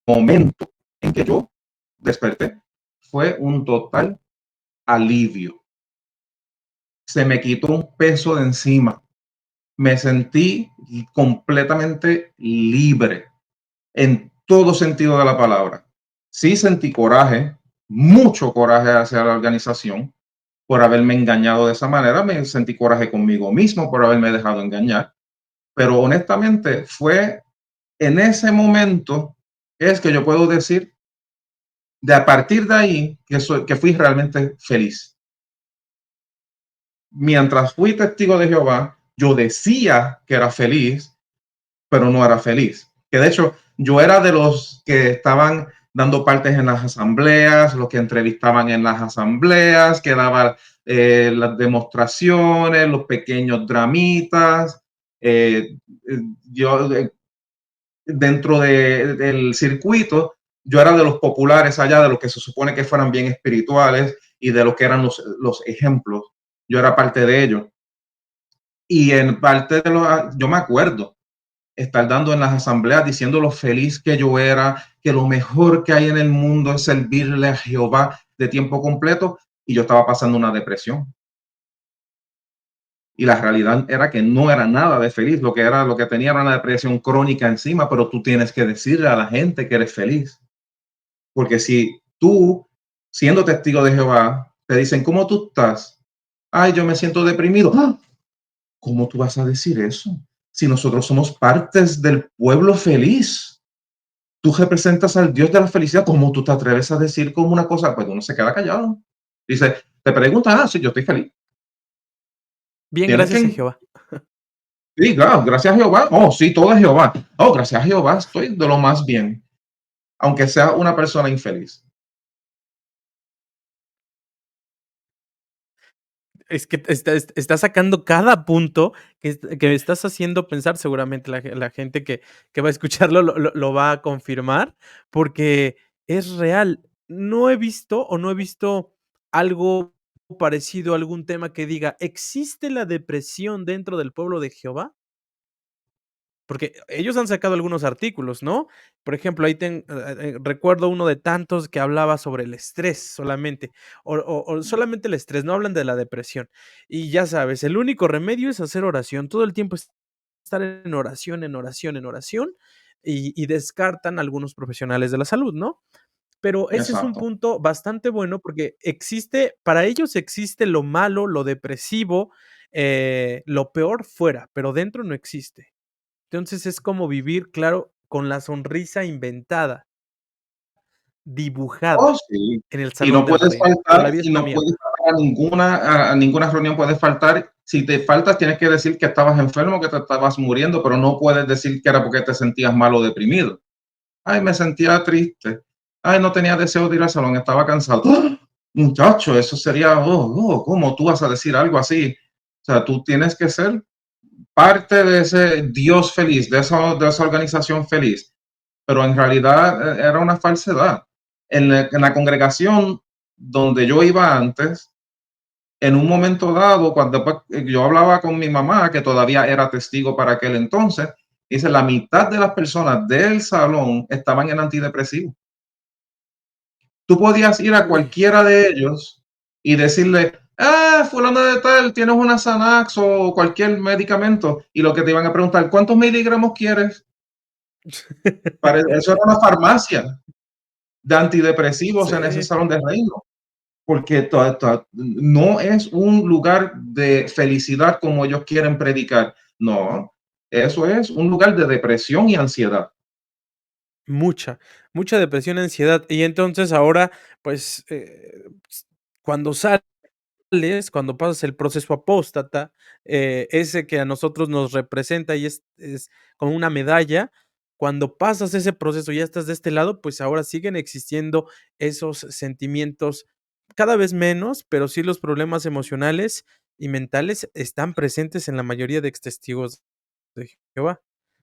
momento en que yo desperté, fue un total alivio. Se me quitó un peso de encima. Me sentí completamente libre en todo sentido de la palabra. Sí sentí coraje, mucho coraje hacia la organización por haberme engañado de esa manera. Me sentí coraje conmigo mismo por haberme dejado engañar. Pero honestamente fue en ese momento es que yo puedo decir de a partir de ahí que fui realmente feliz. Mientras fui testigo de Jehová, yo decía que era feliz, pero no era feliz. Que de hecho yo era de los que estaban dando partes en las asambleas, los que entrevistaban en las asambleas, que daban las demostraciones, los pequeños dramitas. Eh, yo dentro del circuito, yo era de los populares allá, de los que se supone que fueran bien espirituales y de los que eran los ejemplos. Yo era parte de ellos. Y en parte de los, yo me acuerdo estar dando en las asambleas diciendo lo feliz que yo era, que lo mejor que hay en el mundo es servirle a Jehová de tiempo completo, y yo estaba pasando una depresión. Y la realidad era que no era nada de feliz, lo que tenía era una depresión crónica encima, pero tú tienes que decirle a la gente que eres feliz. Porque si tú, siendo testigo de Jehová, te dicen, ¿cómo tú estás? Ay, yo me siento deprimido. ¡Ah! ¿Cómo tú vas a decir eso? Si nosotros somos partes del pueblo feliz. Tú representas al Dios de la felicidad. ¿Cómo tú te atreves a decir como una cosa? Pues uno se queda callado. Dice, te preguntan, sí, yo estoy feliz. Bien, Tienes gracias a que, Jehová. sí, claro, gracias a Jehová. Oh, sí, todo es Jehová. Oh, gracias a Jehová, estoy de lo más bien. Aunque sea una persona infeliz. Es que está sacando cada punto que estás haciendo pensar, seguramente la gente que va a escucharlo lo va a confirmar, porque es real. No he visto algo parecido a algún tema que diga: ¿existe la depresión dentro del pueblo de Jehová? Porque ellos han sacado algunos artículos, ¿no? Por ejemplo, recuerdo uno de tantos que hablaba sobre el estrés solamente, o solamente el estrés, no hablan de la depresión. Y ya sabes, el único remedio es hacer oración, todo el tiempo estar en oración, en oración, en oración, y descartan algunos profesionales de la salud, ¿no? Pero ese es un Exacto. punto bastante bueno porque para ellos existe lo malo, lo depresivo, lo peor fuera, pero dentro no existe. Entonces, es como vivir, claro, con la sonrisa inventada. dibujada Oh, sí. en el Y salón no del puedes reino, pero la faltar, vida y está no mía. puedes faltar a ninguna reunión puedes faltar. Si te faltas, tienes que decir que estabas enfermo, que te estabas muriendo, pero no puedes decir que era porque te sentías mal o deprimido. Ay, me sentía triste. Ay, no tenía deseo de ir al salón, estaba cansado. ¡Ah! Muchacho, eso sería, ¿cómo tú vas a decir algo así? O sea, tú tienes que ser parte de ese Dios feliz, de esa organización feliz, pero en realidad era una falsedad. En la congregación donde yo iba antes, en un momento dado, cuando yo hablaba con mi mamá, que todavía era testigo para aquel entonces, dice, la mitad de las personas del salón estaban en antidepresivos. Tú podías ir a Uy. cualquiera de ellos y decirle, fulano de tal, tienes una Xanax o cualquier medicamento, y lo que te iban a preguntar, ¿cuántos miligramos quieres? Eso era una farmacia de antidepresivos en ese Sí, salón de reino, porque no es un lugar de felicidad como ellos quieren predicar. No, eso es un lugar de depresión y ansiedad. mucha, mucha depresión, ansiedad. Y entonces ahora, pues, cuando sales, cuando pasas el proceso apóstata, ese que a nosotros nos representa y es como una medalla, cuando pasas ese proceso, ya estás de este lado, pues ahora siguen existiendo esos sentimientos, cada vez menos, pero sí los problemas emocionales y mentales están presentes en la mayoría de ex testigos de Jehová.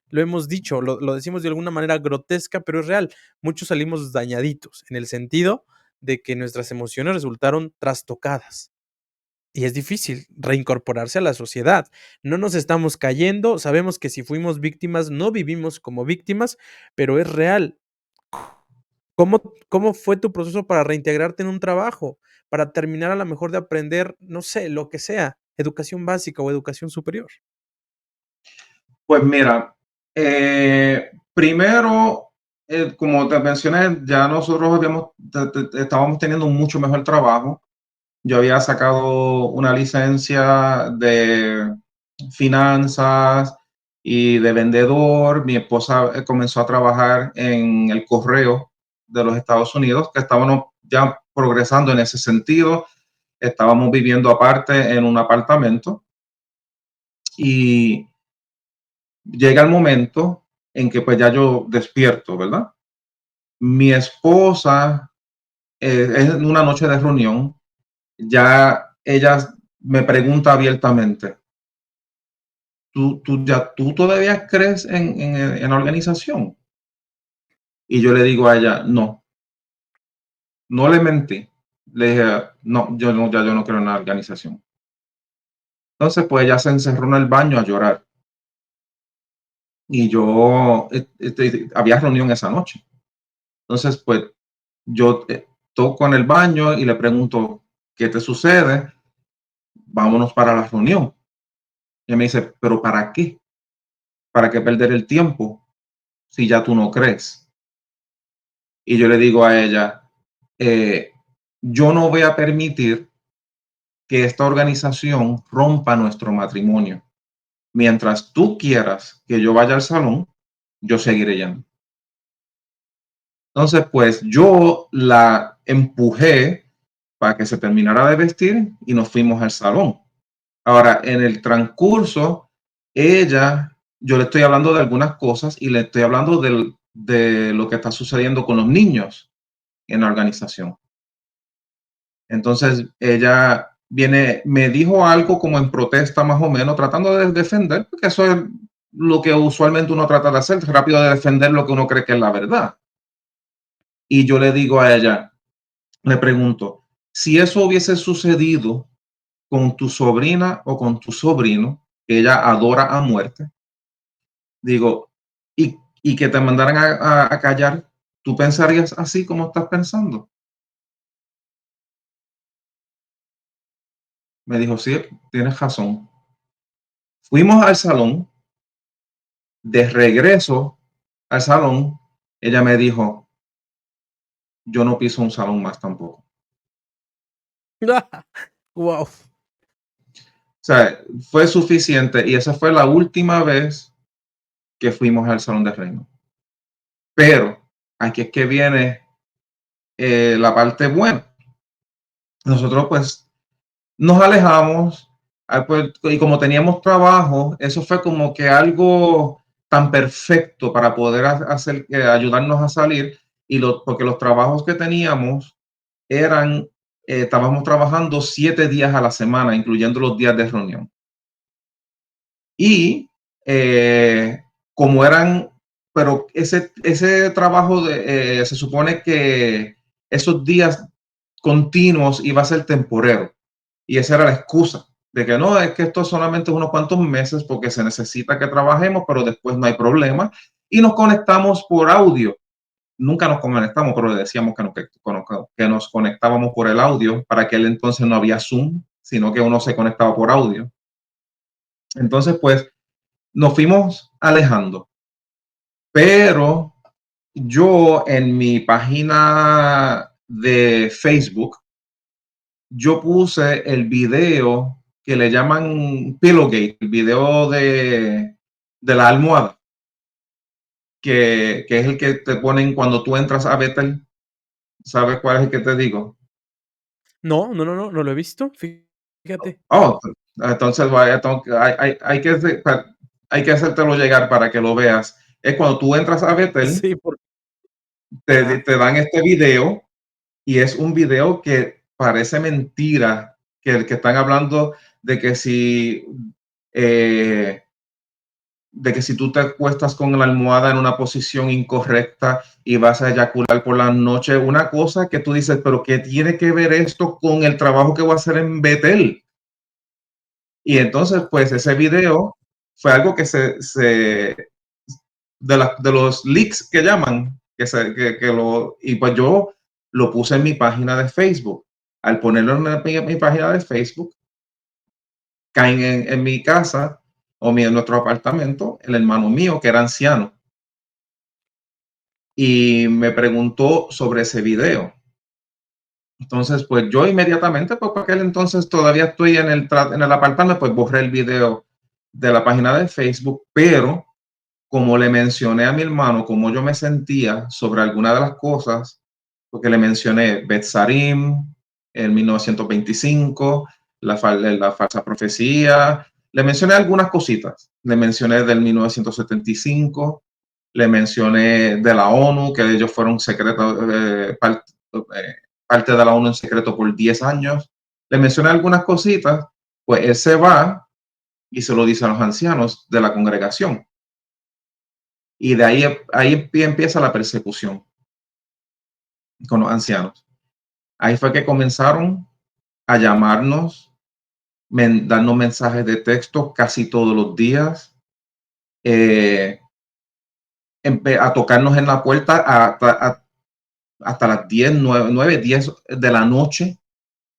Lo hemos dicho, lo decimos de alguna manera grotesca, pero es real. Muchos salimos dañaditos, en el sentido de que nuestras emociones resultaron trastocadas. Y es difícil reincorporarse a la sociedad. No nos estamos cayendo, sabemos que si fuimos víctimas, no vivimos como víctimas, pero es real. ¿Cómo fue tu proceso para reintegrarte en un trabajo? Para terminar a lo mejor de aprender, no sé, lo que sea, educación básica o educación superior. Pues mira, primero, como te mencioné, ya nosotros estábamos teniendo un mucho mejor trabajo. Yo había sacado una licencia de finanzas y de vendedor. Mi esposa comenzó a trabajar en el correo de los Estados Unidos, que estábamos ya progresando en ese sentido. Estábamos viviendo aparte en un apartamento y llega el momento en que pues ya yo despierto, ¿verdad? Mi esposa, es una noche de reunión, ya ella me pregunta abiertamente, ¿tú todavía crees en la organización? Y yo le digo a ella, no, no le mentí. Le dije, no, ya yo no quiero en la organización. Entonces, pues ella se encerró en el baño a llorar. Y yo, había reunión esa noche. Entonces, pues yo toco en el baño y le pregunto, ¿qué te sucede? Vámonos para la reunión. Y ella me dice, ¿pero para qué? ¿Para qué perder el tiempo si ya tú no crees? Y yo le digo a ella, eh, yo no voy a permitir que esta organización rompa nuestro matrimonio. Mientras tú quieras que yo vaya al salón, yo seguiré yendo. Entonces, pues yo la empujé para que se terminara de vestir y nos fuimos al salón. Ahora, en el transcurso, yo le estoy hablando de algunas cosas y le estoy hablando de lo que está sucediendo con los niños en la organización. Entonces, ella viene, me dijo algo como en protesta más o menos, tratando de defender, porque eso es lo que usualmente uno trata de hacer, rápido de defender lo que uno cree que es la verdad. Y yo le digo a ella, le pregunto, si eso hubiese sucedido con tu sobrina o con tu sobrino, que ella adora a muerte, digo, y que te mandaran a callar, ¿tú pensarías así como estás pensando? Me dijo, sí, tienes razón. Fuimos al salón, de regreso al salón, ella me dijo, yo no piso un salón más tampoco. Wow. O sea, fue suficiente y esa fue la última vez que fuimos al salón de reino. Pero aquí es que viene la parte buena. Nosotros pues nos alejamos, pues, y como teníamos trabajo, eso fue como que algo tan perfecto para poder hacer, ayudarnos a salir, porque los trabajos que teníamos eran, estábamos trabajando 7 días a la semana, incluyendo los días de reunión. Y como eran, pero ese trabajo se supone que esos días continuos iba a ser temporero. Y esa era la excusa de que no, es que esto solamente es unos cuantos meses porque se necesita que trabajemos, pero después no hay problema. Y nos conectamos por audio. Nunca nos conectamos, pero le decíamos que nos conectábamos por el audio. Para aquel entonces no había Zoom, sino que uno se conectaba por audio. Entonces, pues, nos fuimos alejando. Pero yo en mi página de Facebook, yo puse el video que le llaman Pillowgate, el video de la almohada, que es el que te ponen cuando tú entras a Bethel. ¿Sabes cuál es el que te digo? No, no, no, no, no lo he visto, fíjate. Oh, entonces vaya, hay que hacértelo llegar para que lo veas. Es cuando tú entras a Bethel, Sí, por te, ajá. te dan este video y es un video que parece mentira, que están hablando de que si eh, tú te acuestas con la almohada en una posición incorrecta y vas a eyacular por la noche, una cosa que tú dices, pero ¿qué tiene que ver esto con el trabajo que voy a hacer en Betel? Y entonces, pues ese video fue algo que de los leaks que llaman, y pues yo lo puse en mi página de Facebook. Al ponerlo en mi página de Facebook, caen en mi casa en nuestro apartamento el hermano mío, que era anciano, y me preguntó sobre ese video. Entonces, pues yo inmediatamente, pues para aquel entonces todavía estoy en el apartamento, pues borré el video de la página de Facebook, pero como le mencioné a mi hermano cómo yo me sentía sobre alguna de las cosas, porque le mencioné Betsarim en 1925, la falsa profecía, le mencioné algunas cositas, le mencioné del 1975, le mencioné de la ONU, que ellos fueron secretos, parte de la ONU en secreto por 10 años, le mencioné algunas cositas, pues él se va y se lo dice a los ancianos de la congregación. Y de ahí empieza la persecución con los ancianos. Ahí fue que comenzaron a llamarnos, darnos mensajes de texto casi todos los días, eh, a tocarnos en la puerta hasta las 10, 9, 10 de la noche,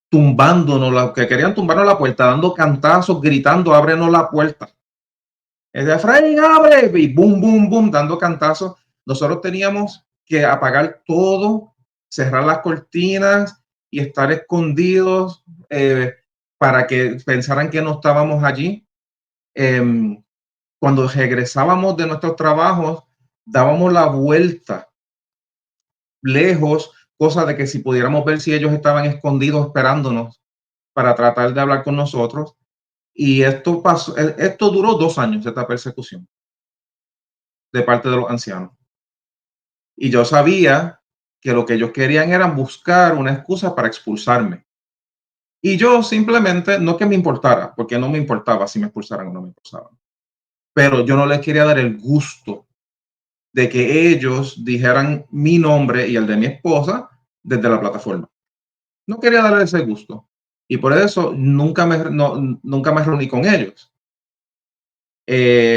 tumbándonos, que querían tumbarnos la puerta, dando cantazos, gritando, ábrenos la puerta. Es de Efraín, abre, y boom, boom, boom, dando cantazos. Nosotros teníamos que apagar todo, cerrar las cortinas y estar escondidos, para que pensaran que no estábamos allí. Cuando regresábamos de nuestros trabajos, dábamos la vuelta lejos, cosa de que si pudiéramos ver si ellos estaban escondidos esperándonos para tratar de hablar con nosotros. Y esto duró 2 años, esta persecución de parte de los ancianos. Y yo sabía que lo que ellos querían era buscar una excusa para expulsarme. Y yo simplemente, no que me importara, porque no me importaba si me expulsaran o no me expulsaban, pero yo no les quería dar el gusto de que ellos dijeran mi nombre y el de mi esposa desde la plataforma. No quería darle ese gusto. Y por eso nunca me reuní con ellos.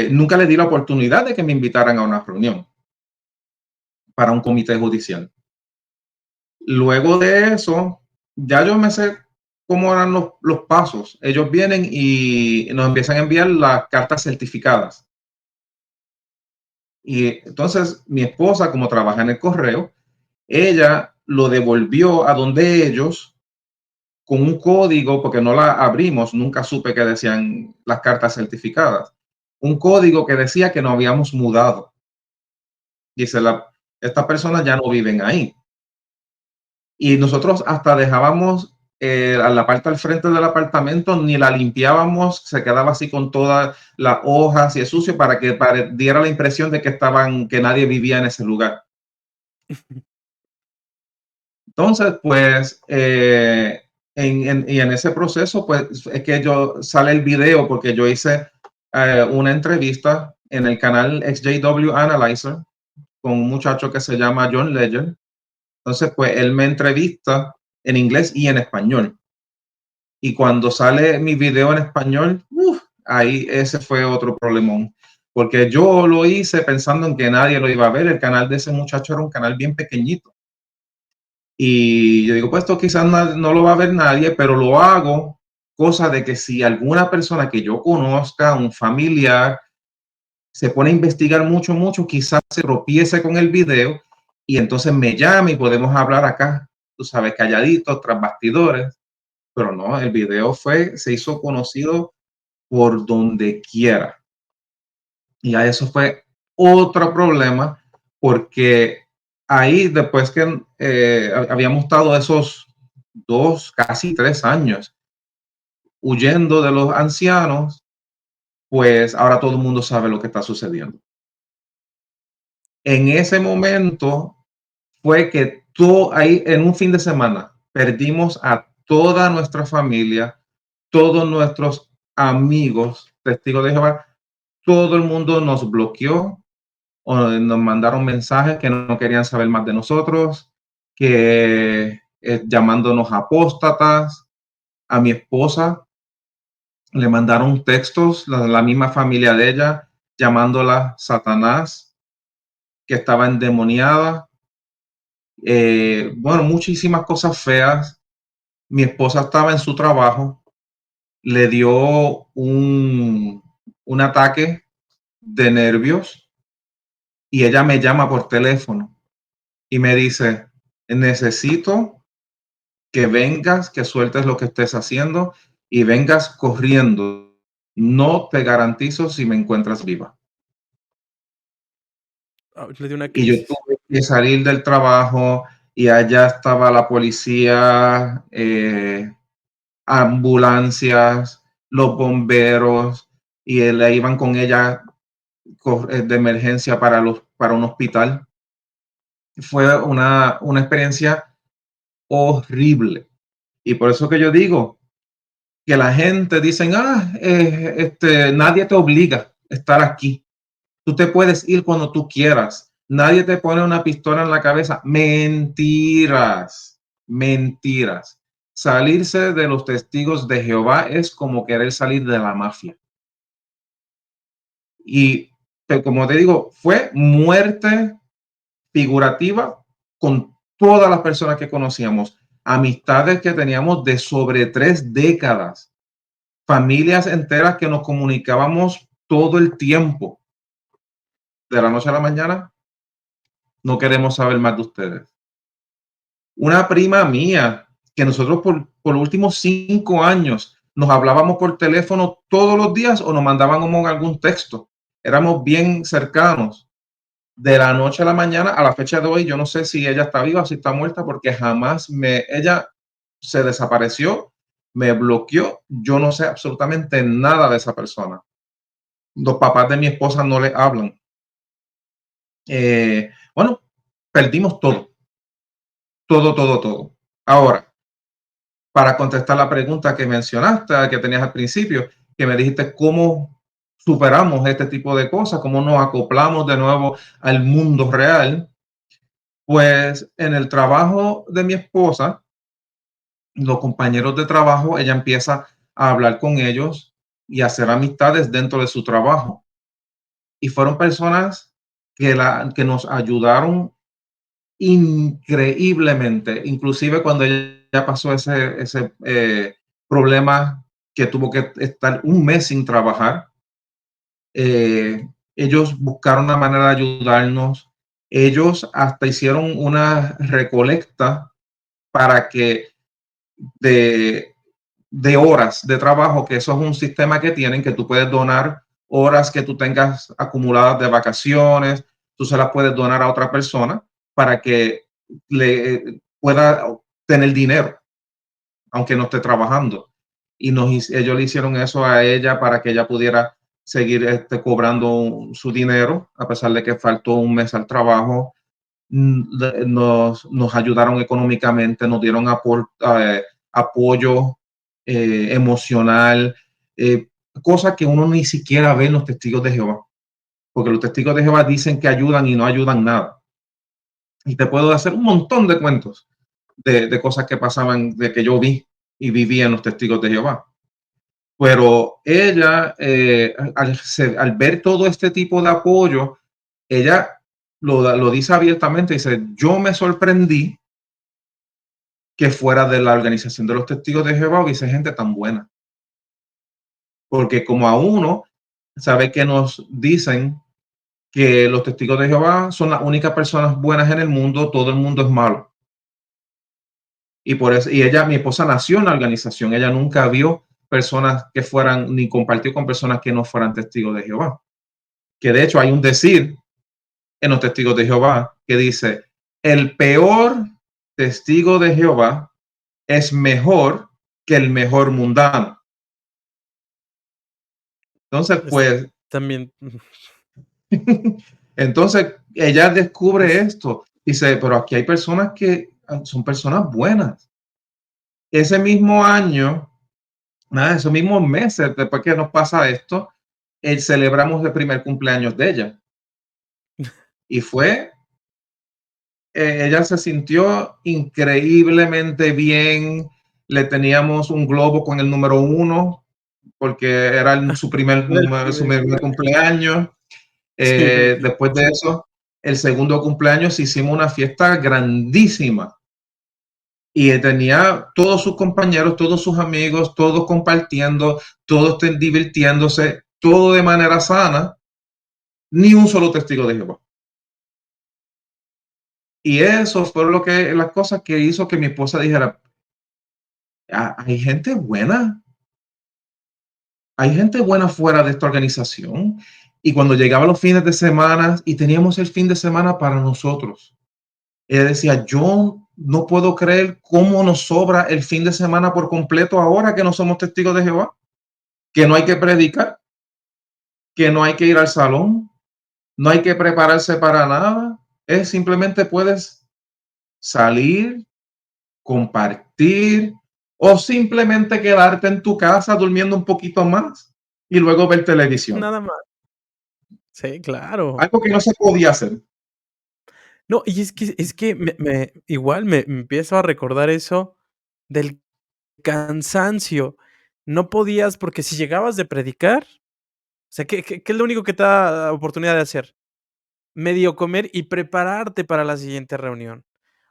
Nunca les di la oportunidad de que me invitaran a una reunión para un comité judicial. Luego de eso, ya yo me sé cómo eran los pasos. Ellos vienen y nos empiezan a enviar las cartas certificadas. Y entonces mi esposa, como trabaja en el correo, ella lo devolvió a donde ellos con un código, porque no la abrimos, nunca supe que decían las cartas certificadas. Un código que decía que nos habíamos mudado. Dice, estas personas ya no viven ahí. Y nosotros hasta dejábamos a la parte al frente del apartamento, ni la limpiábamos, se quedaba así con todas las hojas y el sucio para que diera la impresión de que nadie vivía en ese lugar. Entonces, pues, y en ese proceso, pues, es que sale el video porque yo hice una entrevista en el canal XJW Analyzer con un muchacho que se llama John Legend. Entonces, pues, él me entrevista en inglés y en español. Y cuando sale mi video en español, ahí ese fue otro problemón. Porque yo lo hice pensando en que nadie lo iba a ver. El canal de ese muchacho era un canal bien pequeñito. Y yo digo, pues esto quizás no lo va a ver nadie, pero lo hago, cosa de que si alguna persona que yo conozca, un familiar, se pone a investigar mucho, mucho, quizás se tropiece con el video y entonces me llame y podemos hablar acá, tú sabes, calladitos, tras bastidores. Pero no, el video se hizo conocido por donde quiera. Y a eso fue otro problema, porque ahí después que habíamos estado esos 2, casi 3 años huyendo de los ancianos, pues ahora todo el mundo sabe lo que está sucediendo. En ese momento fue que todo ahí en un fin de semana perdimos a toda nuestra familia, todos nuestros amigos, testigos de Jehová, todo el mundo nos bloqueó o nos mandaron mensajes que no querían saber más de nosotros, que llamándonos apóstatas. A mi esposa le mandaron textos, la misma familia de ella, llamándola Satanás, que estaba endemoniada. Bueno, muchísimas cosas feas. Mi esposa estaba en su trabajo, le dio un ataque de nervios y ella me llama por teléfono y me dice, necesito que vengas, que sueltes lo que estés haciendo y vengas corriendo. No te garantizo si me encuentras viva. Le dio una Y yo crisis. tuve que salir del trabajo y allá estaba la policía, ambulancias, los bomberos, y le iban con ella de emergencia para un hospital. Fue una experiencia horrible. Y por eso que yo digo que la gente dice, nadie te obliga a estar aquí. Tú te puedes ir cuando tú quieras. Nadie te pone una pistola en la cabeza. Mentiras, mentiras. Salirse de los testigos de Jehová es como querer salir de la mafia. Y como te digo, fue muerte figurativa con todas las personas que conocíamos, amistades que teníamos de sobre 3 décadas, familias enteras que nos comunicábamos todo el tiempo. De la noche a la mañana, no queremos saber más de ustedes. Una prima mía, que nosotros por los últimos 5 años nos hablábamos por teléfono todos los días o nos mandábamos algún texto. Éramos bien cercanos. De la noche a la mañana, a la fecha de hoy, yo no sé si ella está viva o si está muerta, porque ella se desapareció, me bloqueó, yo no sé absolutamente nada de esa persona. Los papás de mi esposa no le hablan. Bueno, perdimos todo, todo, todo, todo. Ahora, para contestar la pregunta que mencionaste, que tenías al principio, que me dijiste cómo superamos este tipo de cosas, cómo nos acoplamos de nuevo al mundo real. Pues en el trabajo de mi esposa, los compañeros de trabajo, ella empieza a hablar con ellos y a hacer amistades dentro de su trabajo. Y fueron personas que nos ayudaron increíblemente, inclusive cuando ella pasó ese problema que tuvo que estar un mes sin trabajar. Ellos buscaron una manera de ayudarnos. Ellos hasta hicieron una recolecta para que de, de horas de trabajo, que eso es un sistema que tienen, que tú puedes donar horas que tú tengas acumuladas de vacaciones, tú se las puedes donar a otra persona para que le pueda tener dinero, aunque no esté trabajando. Y ellos le hicieron eso a ella para que ella pudiera seguir cobrando su dinero, a pesar de que faltó un mes al trabajo. Nos ayudaron económicamente, nos dieron apoyo emocional, cosas que uno ni siquiera ve en los testigos de Jehová, porque los testigos de Jehová dicen que ayudan y no ayudan nada. Y te puedo hacer un montón de cuentos de cosas que pasaban, de que yo vi y viví en los testigos de Jehová. Pero ella, al ver todo este tipo de apoyo, ella lo dice abiertamente, dice, yo me sorprendí que fuera de la organización de los testigos de Jehová hubiese gente tan buena. Porque como a uno, sabe que nos dicen que los testigos de Jehová son las únicas personas buenas en el mundo, todo el mundo es malo. Y por eso, y ella, mi esposa, nació en la organización, ella nunca vio personas que fueran, ni compartió con personas que no fueran testigos de Jehová. Que de hecho hay un decir en los testigos de Jehová que dice, el peor testigo de Jehová es mejor que el mejor mundano. Entonces, pues, también. entonces ella descubre esto. Dice, pero aquí hay personas que son personas buenas. Ese mismo año, esos mismos meses después que nos pasa esto, celebramos el primer cumpleaños de ella. Y fue, ella se sintió increíblemente bien. Le teníamos un globo con el número 1 porque era su primer cumpleaños. Sí. Después de eso, el segundo cumpleaños hicimos una fiesta grandísima y tenía todos sus compañeros, todos sus amigos, todos compartiendo, todos divirtiéndose, todo de manera sana, ni un solo testigo de Jehová. Y eso fue las cosas que hizo que mi esposa dijera, hay gente buena, hay gente buena fuera de esta organización. Y cuando llegaban los fines de semana y teníamos el fin de semana para nosotros, ella decía, yo no puedo creer cómo nos sobra el fin de semana por completo ahora que no somos testigos de Jehová, que no hay que predicar, que no hay que ir al salón, no hay que prepararse para nada. Es simplemente puedes salir, compartir o simplemente quedarte en tu casa durmiendo un poquito más y luego ver televisión. Nada más. Sí, claro. Algo que no se podía hacer. No, y es que igual me empiezo a recordar eso del cansancio. No podías, porque si llegabas de predicar, o sea, ¿qué es lo único que te da oportunidad de hacer? Medio comer y prepararte para la siguiente reunión.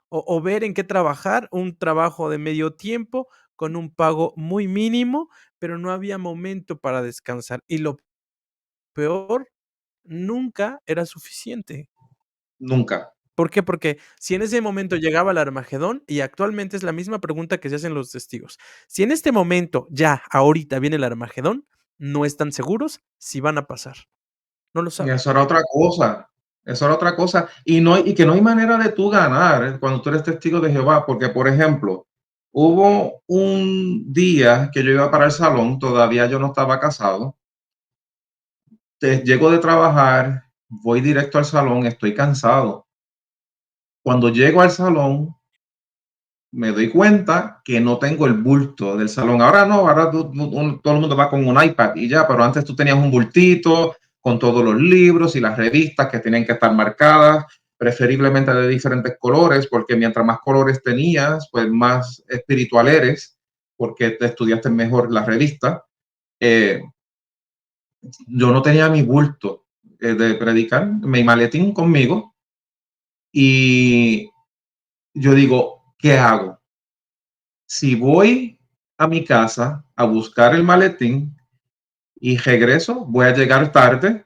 O ver en qué trabajar, un trabajo de medio tiempo con un pago muy mínimo, pero no había momento para descansar. Y lo peor, nunca era suficiente. Nunca. ¿Por qué? Porque si en ese momento llegaba el Armagedón, y actualmente es la misma pregunta que se hacen los testigos, si en este momento, ya, ahorita viene el Armagedón, no están seguros si van a pasar. No lo Y saben. eso era otra cosa. Eso era otra cosa. Y que no hay manera de tú ganar cuando tú eres testigo de Jehová. Porque, por ejemplo, hubo un día que yo iba para el salón, todavía yo no estaba casado. Llego de trabajar, voy directo al salón, estoy cansado. Cuando llego al salón, me doy cuenta que no tengo el bulto del salón. Ahora no, ahora todo el mundo va con un iPad y ya, pero antes tú tenías un bultito con todos los libros y las revistas que tienen que estar marcadas, preferiblemente de diferentes colores, porque mientras más colores tenías, pues más espiritual eres, porque te estudiaste mejor la revista. Eh, yo no tenía mi bulto de predicar, mi maletín conmigo, y yo digo, ¿qué hago? Si voy a mi casa a buscar el maletín y regreso, voy a llegar tarde.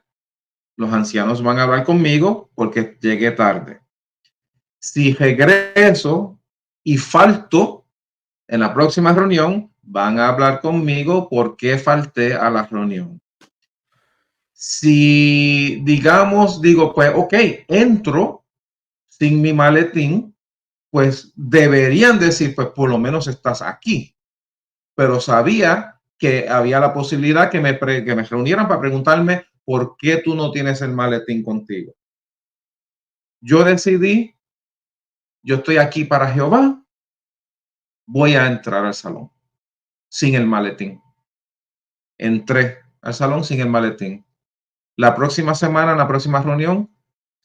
Los ancianos van a hablar conmigo porque llegué tarde. Si regreso y falto en la próxima reunión, van a hablar conmigo porque falté a la reunión. Si digamos, digo, pues, ok, entro sin mi maletín, pues deberían decir, pues por lo menos estás aquí. Pero sabía que había la posibilidad que me reunieran para preguntarme por qué tú no tienes el maletín contigo. Yo decidí, yo estoy aquí para Jehová, voy a entrar al salón sin el maletín. Entré al salón sin el maletín. La próxima semana, en la próxima reunión,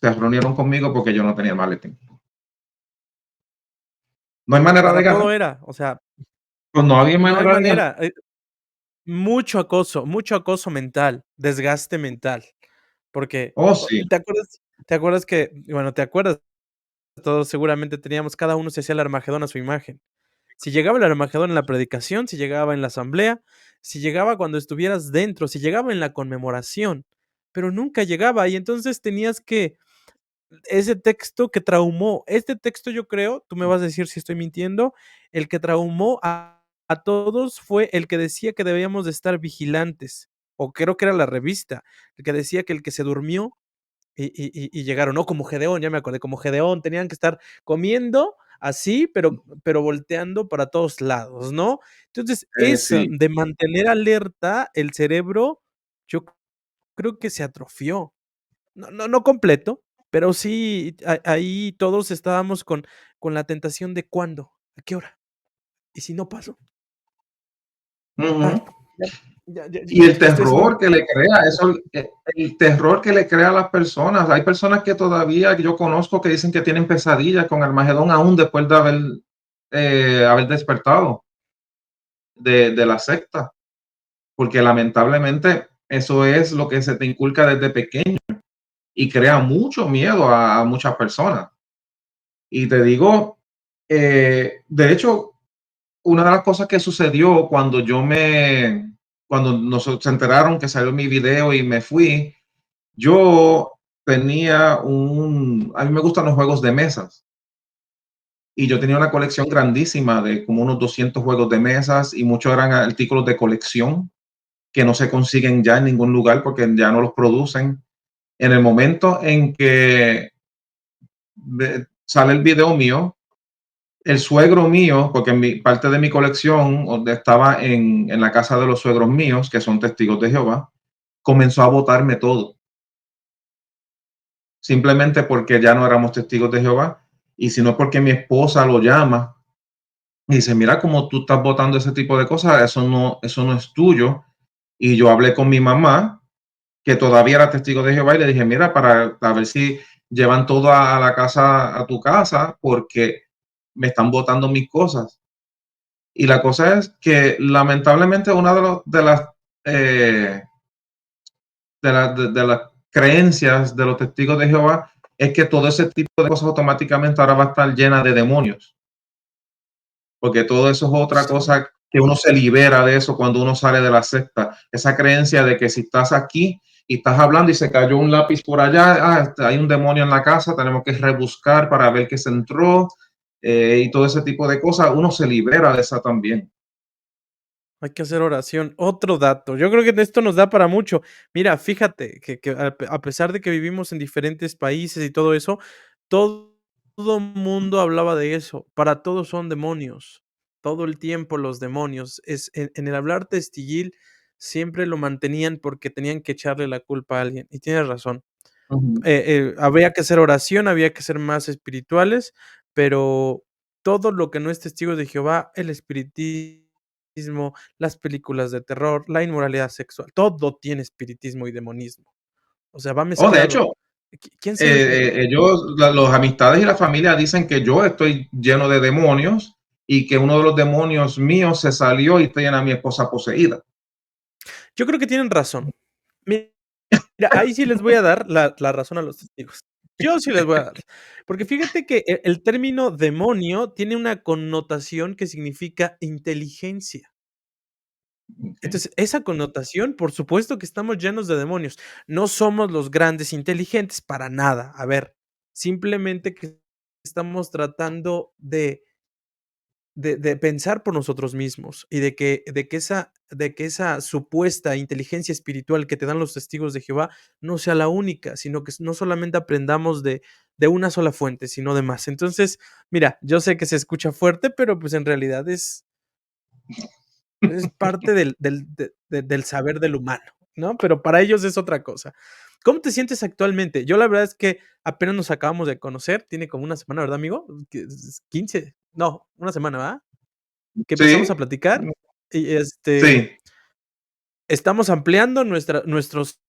se reunieron conmigo porque yo no tenía el maletín. No hay manera de Para todo ganar. era, o sea, Pues no había no hay manera de ganar. manera. Mucho acoso mental, desgaste mental, porque, Oh, sí. te acuerdas que, bueno, te acuerdas, todos seguramente teníamos, cada uno se hacía el Armagedón a su imagen. Si llegaba el Armagedón en la predicación, si llegaba en la asamblea, si llegaba cuando estuvieras dentro, si llegaba en la conmemoración, pero nunca llegaba, y entonces tenías que ese texto que traumó, este texto yo creo, tú me vas a decir si estoy mintiendo, el que traumó a todos fue el que decía que debíamos de estar vigilantes, o creo que era la revista, el que decía que el que se durmió y llegaron, ¿no? Como Gedeón, ya me acordé, como Gedeón, tenían que estar comiendo así, pero volteando para todos lados, ¿no? Entonces, eso Sí. de mantener alerta el cerebro, yo creo que se atrofió. No completo, pero sí, ahí todos estábamos con la tentación de, ¿cuándo? ¿A qué hora? ¿Y si no paso? Ay, Ujú. Y el ya estoy haciendo un terror que le crea, eso, el terror que le crea a las personas. Hay personas que todavía que yo conozco que dicen que tienen pesadillas con Armagedón aún después de haber despertado de la secta, porque lamentablemente eso es lo que se te inculca desde pequeño y crea mucho miedo a muchas personas. Y te digo, de hecho, una de las cosas que sucedió cuando nos se enteraron que salió mi video y me fui, yo a mí me gustan los juegos de mesas y yo tenía una colección grandísima de como unos 200 juegos de mesas y muchos eran artículos de colección que no se consiguen ya en ningún lugar porque ya no los producen. En el momento en que sale el video mío, el suegro mío, porque parte de mi colección donde estaba en la casa de los suegros míos, que son testigos de Jehová, comenzó a botarme todo, simplemente porque ya no éramos testigos de Jehová, y sino porque mi esposa lo llama y dice, mira cómo tú estás botando ese tipo de cosas, eso no es tuyo. Y yo hablé con mi mamá, que todavía era testigo de Jehová, y le dije, mira, para a ver si llevan todo a la casa, a tu casa, porque me están botando mis cosas. Y la cosa es que lamentablemente una eh, de las creencias de los testigos de Jehová es que todo ese tipo de cosas automáticamente ahora va a estar llena de demonios, porque todo eso es otra sí. cosa que uno se libera de eso cuando uno sale de la secta. Esa creencia de que si estás aquí y estás hablando y se cayó un lápiz por allá, hay un demonio en la casa, tenemos que rebuscar para ver qué se entró, y todo ese tipo de cosas, uno se libera de esa también. Hay que hacer oración. Otro dato, yo creo que esto nos da para mucho. Mira, fíjate que a pesar de que vivimos en diferentes países y todo eso, todo mundo hablaba de eso. Para todos son demonios. Todo el tiempo los demonios. En el hablar testiguil siempre lo mantenían porque tenían que echarle la culpa a alguien. Y tienes razón. Ujú. Había que hacer oración, había que ser más espirituales, pero todo lo que no es testigo de Jehová, el espiritismo, las películas de terror, la inmoralidad sexual, todo tiene espiritismo y demonismo. O sea, va Oh, de mezclado. hecho, ¿Quién se dio? los amistades y la familia dicen que yo estoy lleno de demonios y que uno de los demonios míos se salió y tiene a mi esposa poseída. Yo creo que tienen razón. Mira, ahí sí les voy a dar la razón a los testigos. Yo sí les voy a dar. Porque fíjate que el término demonio tiene una connotación que significa inteligencia. Okay. Entonces, esa connotación, por supuesto que estamos llenos de demonios. No somos los grandes inteligentes para nada. A ver, simplemente que estamos tratando de pensar por nosotros mismos y de que esa de que esa supuesta inteligencia espiritual que te dan los testigos de Jehová no sea la única, sino que no solamente aprendamos de una sola fuente, sino de más. Entonces, mira, yo sé que se escucha fuerte, pero pues en realidad es parte del saber del humano, ¿no? Pero para ellos es otra cosa. ¿Cómo te sientes actualmente? Yo la verdad es que apenas nos acabamos de conocer, tiene como una semana, ¿verdad, amigo? 15, no, una semana, ¿verdad? Que empezamos Sí, a platicar y, sí. estamos ampliando nuestros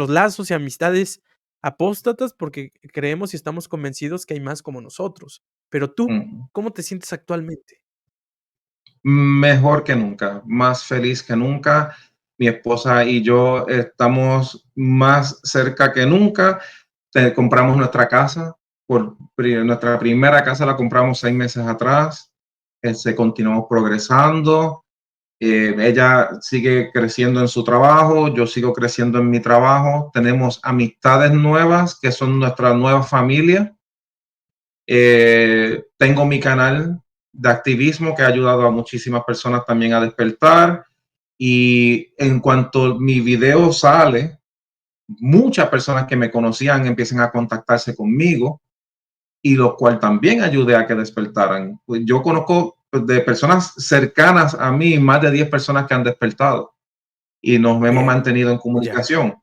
lazos y amistades apóstatas porque creemos y estamos convencidos que hay más como nosotros. Pero tú, Mm. ¿cómo te sientes actualmente? Mejor que nunca, más feliz que nunca. Mi esposa y yo estamos más cerca que nunca. Compramos nuestra casa. Nuestra primera casa la compramos 6 meses atrás. Continuamos progresando. Ella sigue creciendo en su trabajo, yo sigo creciendo en mi trabajo. Tenemos amistades nuevas que son nuestra nueva familia. Tengo mi canal de activismo que ha ayudado a muchísimas personas también a despertar. Y en cuanto mi video sale, muchas personas que me conocían empiezan a contactarse conmigo y lo cual también ayudé a que despertaran. Pues yo conozco de personas cercanas a mí más de 10 personas que han despertado y nos hemos Bien, mantenido en ya. comunicación.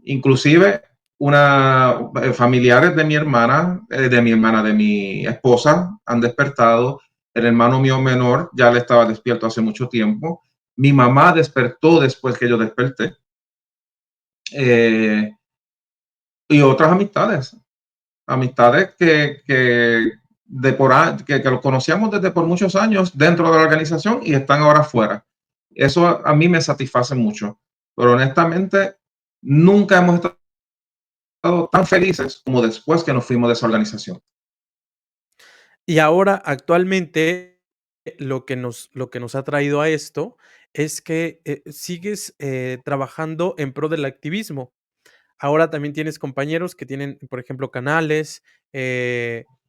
Inclusive familiares de mi esposa han despertado. El hermano mío menor ya le estaba despierto hace mucho tiempo. Mi mamá despertó después que yo desperté. Eh, y otras amistades que lo conocíamos desde por muchos años dentro de la organización y están ahora fuera. Eso a mí me satisface mucho. Pero honestamente, nunca hemos estado tan felices como después que nos fuimos de esa organización. Y ahora, actualmente, lo que nos ha traído a esto es que, sigues, trabajando en pro del activismo. Ahora también tienes compañeros que tienen, por ejemplo, canales,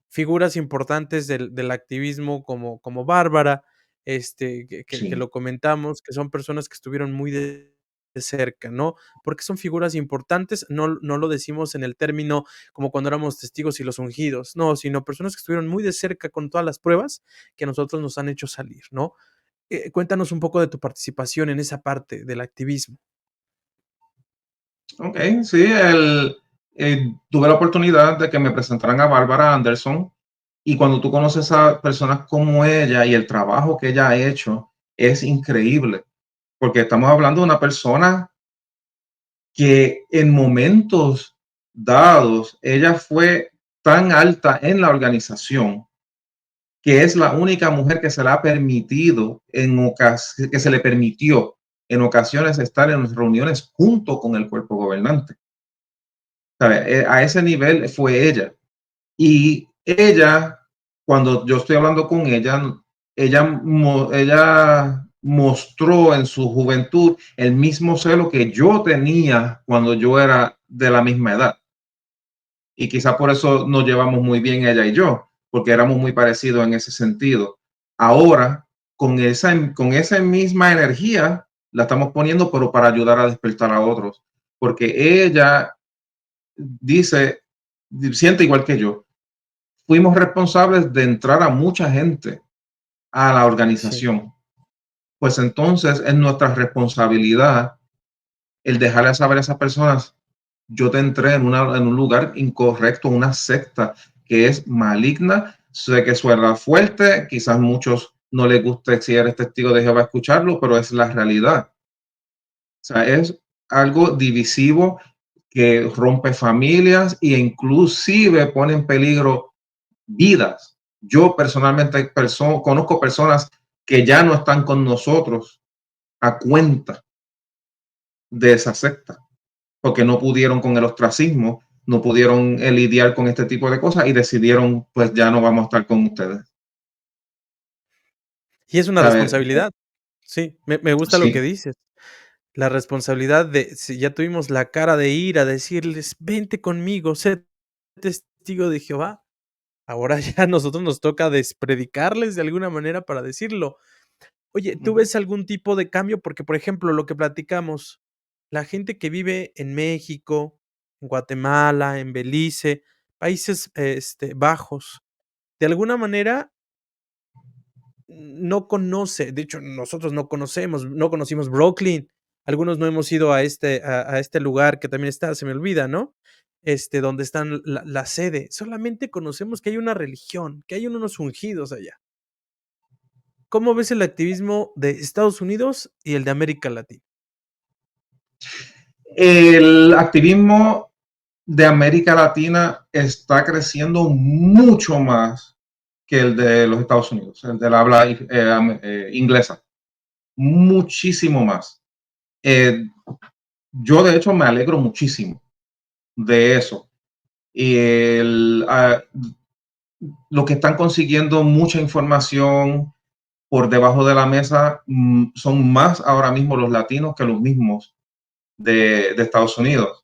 figuras importantes del activismo como Bárbara, que Sí. lo comentamos, que son personas que estuvieron muy de cerca, ¿no? Porque son figuras importantes, no lo decimos en el término como cuando éramos testigos y los ungidos, no, sino personas que estuvieron muy de cerca con todas las pruebas que a nosotros nos han hecho salir, ¿no? Cuéntanos un poco de tu participación en esa parte del activismo. Ok, sí, tuve la oportunidad de que me presentaran a Bárbara Anderson y cuando tú conoces a personas como ella y el trabajo que ella ha hecho, es increíble, porque estamos hablando de una persona que en momentos dados, ella fue tan alta en la organización que es la única mujer que se le ha permitido que se le permitió en ocasiones estar en las reuniones junto con el cuerpo gobernante. A ese nivel fue ella. Y ella, cuando yo estoy hablando con ella, ella mostró en su juventud el mismo celo que yo tenía cuando yo era de la misma edad. Y quizá por eso nos llevamos muy bien ella y yo, porque éramos muy parecidos en ese sentido. Ahora, con esa misma energía, la estamos poniendo, pero para ayudar a despertar a otros, porque ella dice, siente igual que yo, fuimos responsables de entrar a mucha gente a la Sí. organización. Pues entonces es nuestra responsabilidad el dejarle saber a esas personas, yo te entré en un lugar incorrecto, una secta que es maligna. Sé que suena fuerte, quizás muchos no les guste si eres testigo de Jehová escucharlo, pero es la realidad. O sea, es algo divisivo que rompe familias e inclusive pone en peligro vidas. Yo personalmente conozco personas que ya no están con nosotros a cuenta de esa secta, porque no pudieron con el ostracismo, no pudieron lidiar con este tipo de cosas y decidieron, pues ya no vamos a estar con ustedes. Y es una ¿Sabes? responsabilidad. Sí, me gusta lo que Sí, dices. La responsabilidad de si ya tuvimos la cara de ir a decirles: "Vente conmigo, sé testigo de Jehová", ahora ya a nosotros nos toca despredicarles de alguna manera para decirlo. Oye, ¿tú ves algún tipo de cambio? Porque, por ejemplo, lo que platicamos, la gente que vive en México, en Guatemala, en Belice, Países, Bajos, de alguna manera no conoce, de hecho, nosotros no conocimos Brooklyn, algunos no hemos ido a este lugar que también está, se me olvida, ¿no? Donde están la sede, solamente conocemos que hay una religión, que hay unos ungidos allá. ¿Cómo ves el activismo de Estados Unidos y el de América Latina? El activismo de América Latina está creciendo mucho más que el de los Estados Unidos, el del habla inglesa, muchísimo más. Eh, yo de hecho me alegro muchísimo de eso. Y lo que están consiguiendo mucha información por debajo de la mesa son más ahora mismo los latinos que los mismos de Estados Unidos.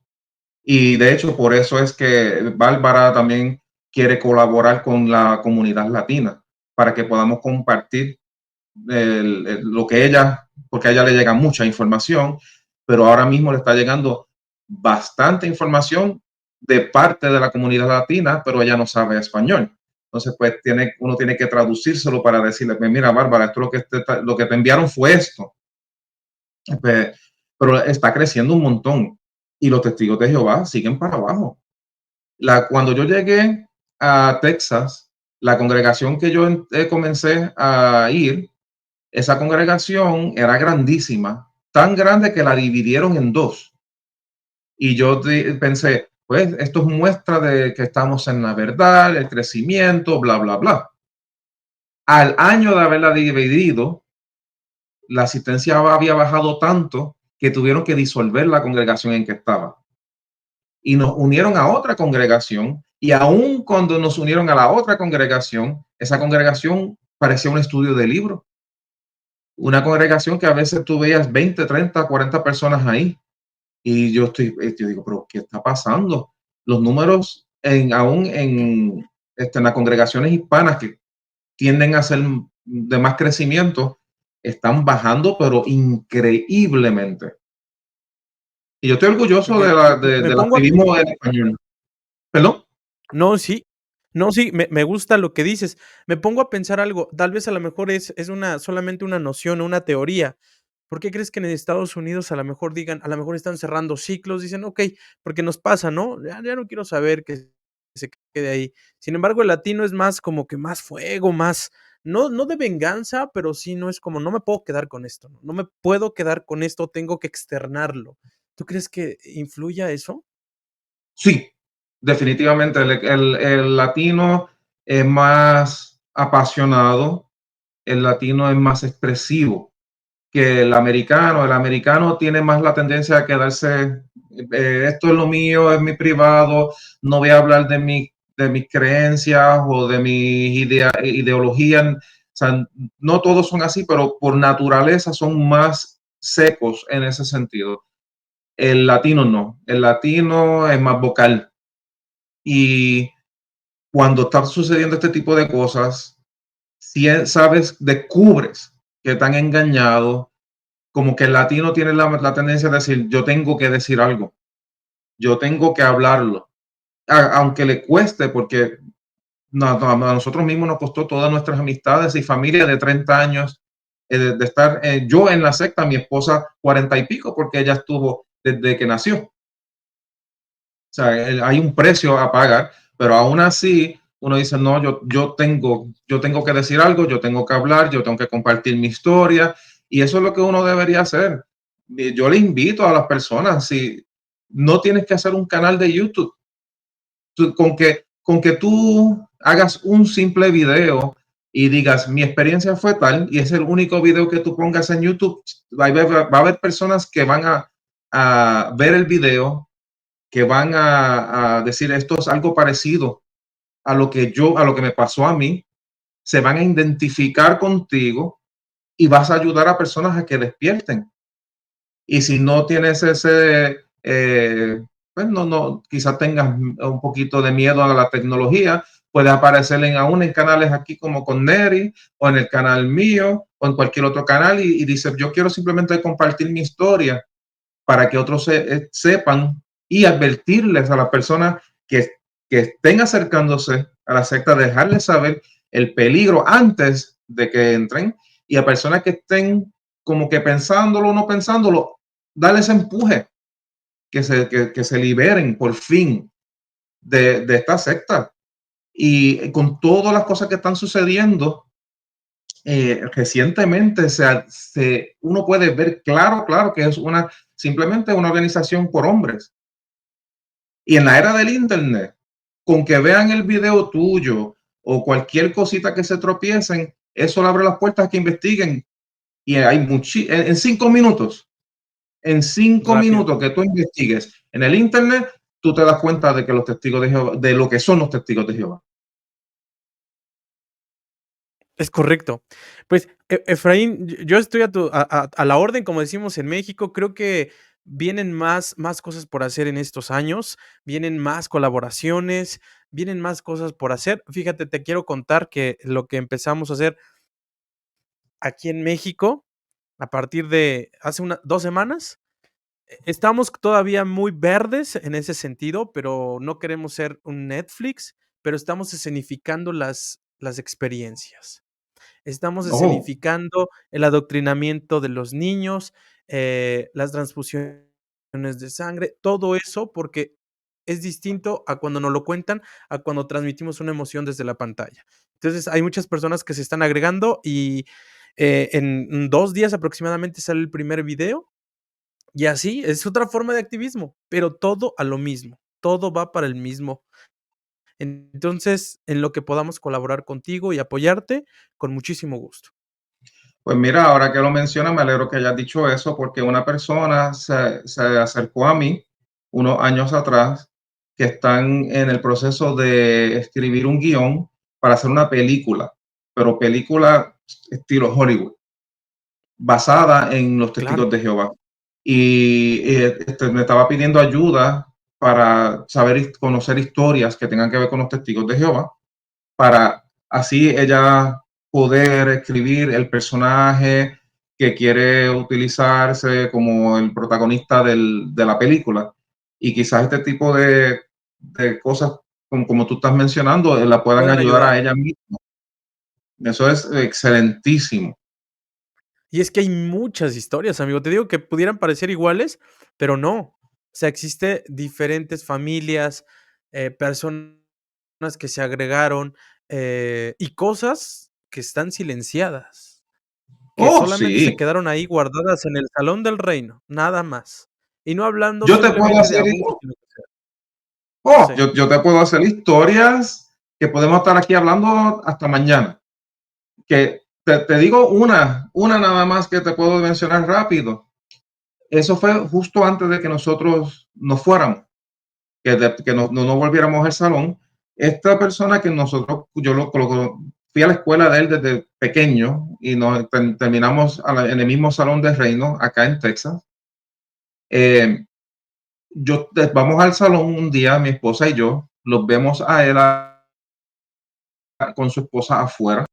Y de hecho, por eso es que Bárbara también quiere colaborar con la comunidad latina para que podamos compartir lo que ella, porque a ella le llega mucha información, pero ahora mismo le está llegando bastante información de parte de la comunidad latina, pero ella no sabe español. Entonces, pues uno tiene que traducírselo para decirle, pues, mira, Bárbara, esto lo que te enviaron fue esto. Pues, pero está creciendo un montón y los testigos de Jehová siguen para abajo. Cuando yo llegué a Texas, la congregación que yo comencé a ir, esa congregación era grandísima, tan grande que la dividieron en dos. Y yo pensé, pues esto es muestra de que estamos en la verdad, el crecimiento, bla, bla, bla. Al año de haberla dividido, la asistencia había bajado tanto que tuvieron que disolver la congregación en que estaba. Y nos unieron a otra congregación. Y aún cuando nos unieron a la otra congregación, esa congregación parecía un estudio de libro. Una congregación que a veces tú veías 20, 30, 40 personas ahí. Y yo digo, pero ¿qué está pasando? Los números aún en las congregaciones hispanas que tienden a ser de más crecimiento, están bajando, pero increíblemente. Y yo estoy orgulloso Oye, me del pongo a activismo en español. ¿Perdón? no, sí. No, sí, me gusta lo que dices. Me pongo a pensar algo, tal vez a lo mejor es solamente una noción, una teoría. ¿Por qué crees que en Estados Unidos a lo mejor digan, a lo mejor están cerrando ciclos? Dicen: "Okey", porque nos pasa, ¿no? Ya no quiero saber que se quede ahí. Sin embargo, el latino es más como que más fuego, más no de venganza, pero sí no es como: "No me puedo quedar con esto, no me puedo quedar con esto, tengo que externarlo". ¿Tú crees que influya eso? Sí, definitivamente. El latino es más apasionado, el latino es más expresivo que el americano. El americano tiene más la tendencia a quedarse, esto es lo mío, es mi privado, no voy a hablar de mis creencias o de mi ideología. O sea, no todos son así, pero por naturaleza son más secos en ese sentido. El latino no, el latino es más vocal y cuando está sucediendo este tipo de cosas, si sabes, descubres que están engañados, como que el latino tiene la tendencia a decir, yo tengo que decir algo, yo tengo que hablarlo, aunque le cueste, porque a nosotros mismos nos costó todas nuestras amistades y familia de 30 años de estar yo en la secta, mi esposa 40 y pico, porque ella estuvo desde que nació. O sea, hay un precio a pagar, pero aún así uno dice, no, yo tengo que decir algo, yo tengo que hablar, yo tengo que compartir mi historia y eso es lo que uno debería hacer. Yo le invito a las personas, si no tienes que hacer un canal de YouTube, con que tú hagas un simple video y digas, mi experiencia fue tal, y es el único video que tú pongas en YouTube, va a haber personas que van a ver el video, que van a decir esto es algo parecido a lo que me pasó a mí, se van a identificar contigo y vas a ayudar a personas a que despierten. Y si no tienes pues no, quizás tengas un poquito de miedo a la tecnología, puede aparecer aún en canales aquí como con Neri o en el canal mío o en cualquier otro canal y dice, yo quiero simplemente compartir mi historia para que otros sepan y advertirles a las personas que estén acercándose a la secta, dejarles saber el peligro antes de que entren y a personas que estén como que pensándolo o no pensándolo, darles empuje, que se liberen por fin de esta secta. Y con todas las cosas que están sucediendo, recientemente uno puede ver claro que es simplemente una organización por hombres. Y en la era del internet, con que vean el video tuyo o cualquier cosita que se tropiecen, eso le abre las puertas a que investiguen. Y hay en 5 minutos, en cinco Rápido. minutos que tú investigues en el internet, tú te das cuenta de que los testigos de Jehová, de lo que son los testigos de Jehová. Es correcto. Pues, Efraín, yo estoy a la orden, como decimos en México. Creo que vienen más cosas por hacer en estos años, vienen más colaboraciones, vienen más cosas por hacer. Fíjate, te quiero contar que lo que empezamos a hacer aquí en México, a partir de hace 2 semanas, estamos todavía muy verdes en ese sentido, pero no queremos ser un Netflix, pero estamos escenificando las experiencias. Estamos Oh, escenificando el adoctrinamiento de los niños, las transfusiones de sangre, todo eso, porque es distinto a cuando nos lo cuentan, a cuando transmitimos una emoción desde la pantalla. Entonces, hay muchas personas que se están agregando y, en 2 días aproximadamente sale el primer video, y así, es otra forma de activismo, pero todo a lo mismo, todo va para el mismo. Entonces, en lo que podamos colaborar contigo y apoyarte, con muchísimo gusto. pues mira, ahora que lo mencionas, me alegro que hayas dicho eso, porque una persona se acercó a mí unos años atrás que están en el proceso de escribir un guión para hacer una película, pero película estilo Hollywood, basada en los testigos Claro. de Jehová. Y me estaba pidiendo ayuda para saber y conocer historias que tengan que ver con los testigos de Jehová, para así ella poder escribir el personaje que quiere utilizarse como el protagonista de la película. Y quizás este tipo de cosas, como tú estás mencionando, la puedan Pueden ayudar ayudar. a ella misma. Eso es excelentísimo. Y es que hay muchas historias, amigo. Te digo que pudieran parecer iguales, pero no. O sea, existe diferentes familias, personas que se agregaron, y cosas que están silenciadas, que Oh, solamente se sí. quedaron ahí guardadas en el salón del reino, nada más. Y no hablando Yo te puedo simplemente de hacer, abusos y lo que sea. oh, Sí. yo te puedo hacer historias que podemos estar aquí hablando hasta mañana. Que te digo una nada más que te puedo mencionar rápido. Eso fue justo antes de que nosotros nos fuéramos, que no volviéramos al salón. Esta persona que nosotros, fui a la escuela de él desde pequeño y terminamos en el mismo salón de reino acá en Texas. Eh, vamos al salón un día, mi esposa y yo, los vemos a él con su esposa afuera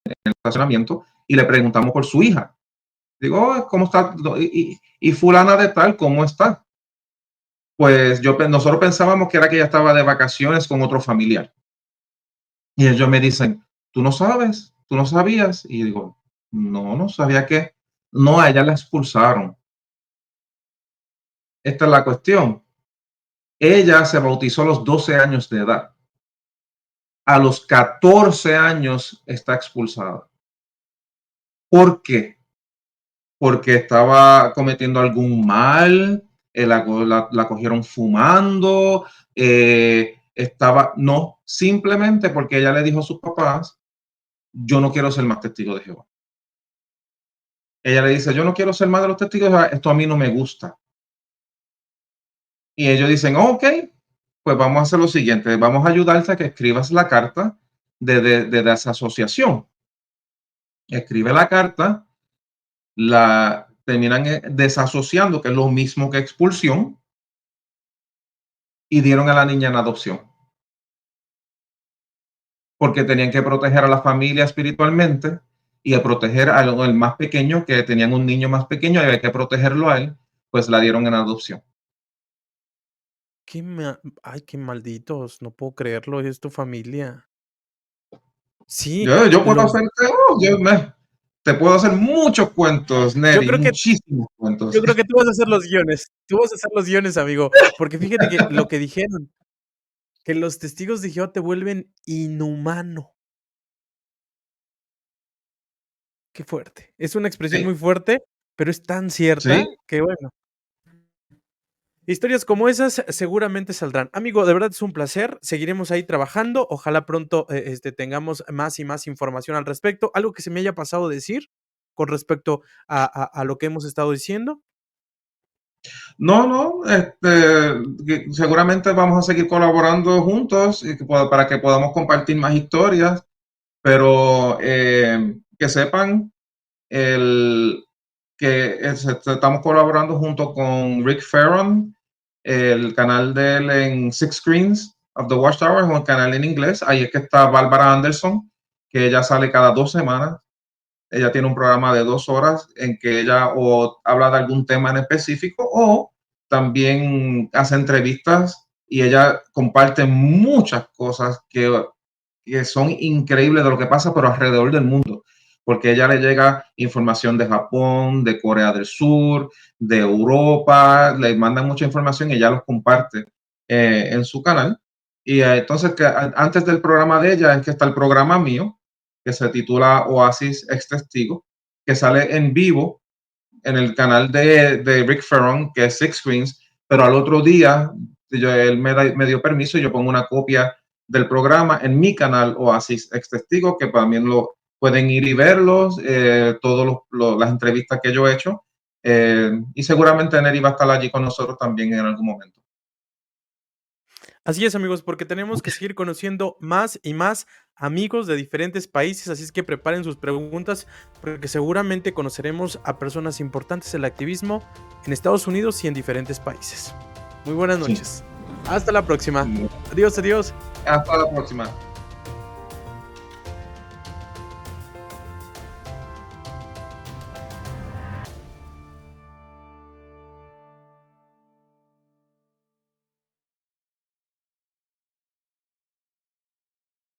en el estacionamiento y le preguntamos por su hija. Digo, oh, ¿cómo está? Y fulana de tal, ¿cómo está? Pues nosotros pensábamos que era que ella estaba de vacaciones con otro familiar. Y ellos me dicen, ¿tú no sabes? ¿Tú no sabías? Y digo, no, no sabía que no, a ella la expulsaron. Esta es la cuestión. Ella se bautizó a los 12 años de edad. A los 14 años está expulsada. ¿Por qué? Porque estaba cometiendo algún mal, la cogieron fumando, no, simplemente porque ella le dijo a sus papás, yo no quiero ser más testigo de Jehová. Ella le dice, yo no quiero ser más de los testigos de Jehová, esto a mí no me gusta. Y ellos dicen, ok, pues vamos a hacer lo siguiente, vamos a ayudarte a que escribas la carta de desasociación. Escribe la carta, la terminan desasociando, que es lo mismo que expulsión, y dieron a la niña en adopción. porque tenían que proteger a la familia espiritualmente y a proteger al más pequeño, que tenían un niño más pequeño y había que protegerlo a él, pues la dieron en adopción. Ay, qué malditos, no puedo creerlo, es tu familia. Sí, Yo puedo los hacerte, te puedo hacer muchos cuentos, yo Neri, creo que muchísimos cuentos. yo creo que tú vas a hacer los guiones. Tú vas a hacer los guiones, amigo, porque fíjate que lo que dijeron, que los testigos de Jehová te vuelven inhumano. Qué fuerte. Es una expresión Sí, muy fuerte, pero es tan cierta sí. que, bueno, historias como esas seguramente saldrán. Amigo, de verdad es un placer. Seguiremos ahí trabajando. Ojalá pronto, tengamos más y más información al respecto. ¿Algo que se me haya pasado decir con respecto a lo que hemos estado diciendo? No, no, seguramente vamos a seguir colaborando juntos para que podamos compartir más historias, pero que sepan el, estamos colaborando junto con Rick Ferron, el canal de él en Six Screens of the Watchtower, es un canal en inglés. Ahí es que está Bárbara Anderson, que ella sale cada 2 semanas. Ella tiene un programa de 2 horas en que ella o habla de algún tema en específico o también hace entrevistas y ella comparte muchas cosas que son increíbles de lo que pasa, pero alrededor del mundo, porque ella le llega información de Japón, de Corea del Sur, de Europa, le mandan mucha información y ella los comparte en su canal. Y entonces, antes del programa de ella es que está el programa mío, que se titula Oasis Ex Testigo, que sale en vivo en el canal de Rick Ferron, que es Six Screens, pero al otro día él me dio permiso y yo pongo una copia del programa en mi canal Oasis Ex Testigo, que también lo pueden ir y verlos, todas las entrevistas que yo he hecho, y seguramente Neri va a estar allí con nosotros también en algún momento. Así es, amigos, porque tenemos que seguir conociendo más y más amigos de diferentes países, así es que preparen sus preguntas, porque seguramente conoceremos a personas importantes del activismo en Estados Unidos y en diferentes países. Muy buenas Sí. noches. Hasta la próxima. Adiós, adiós. Hasta la próxima.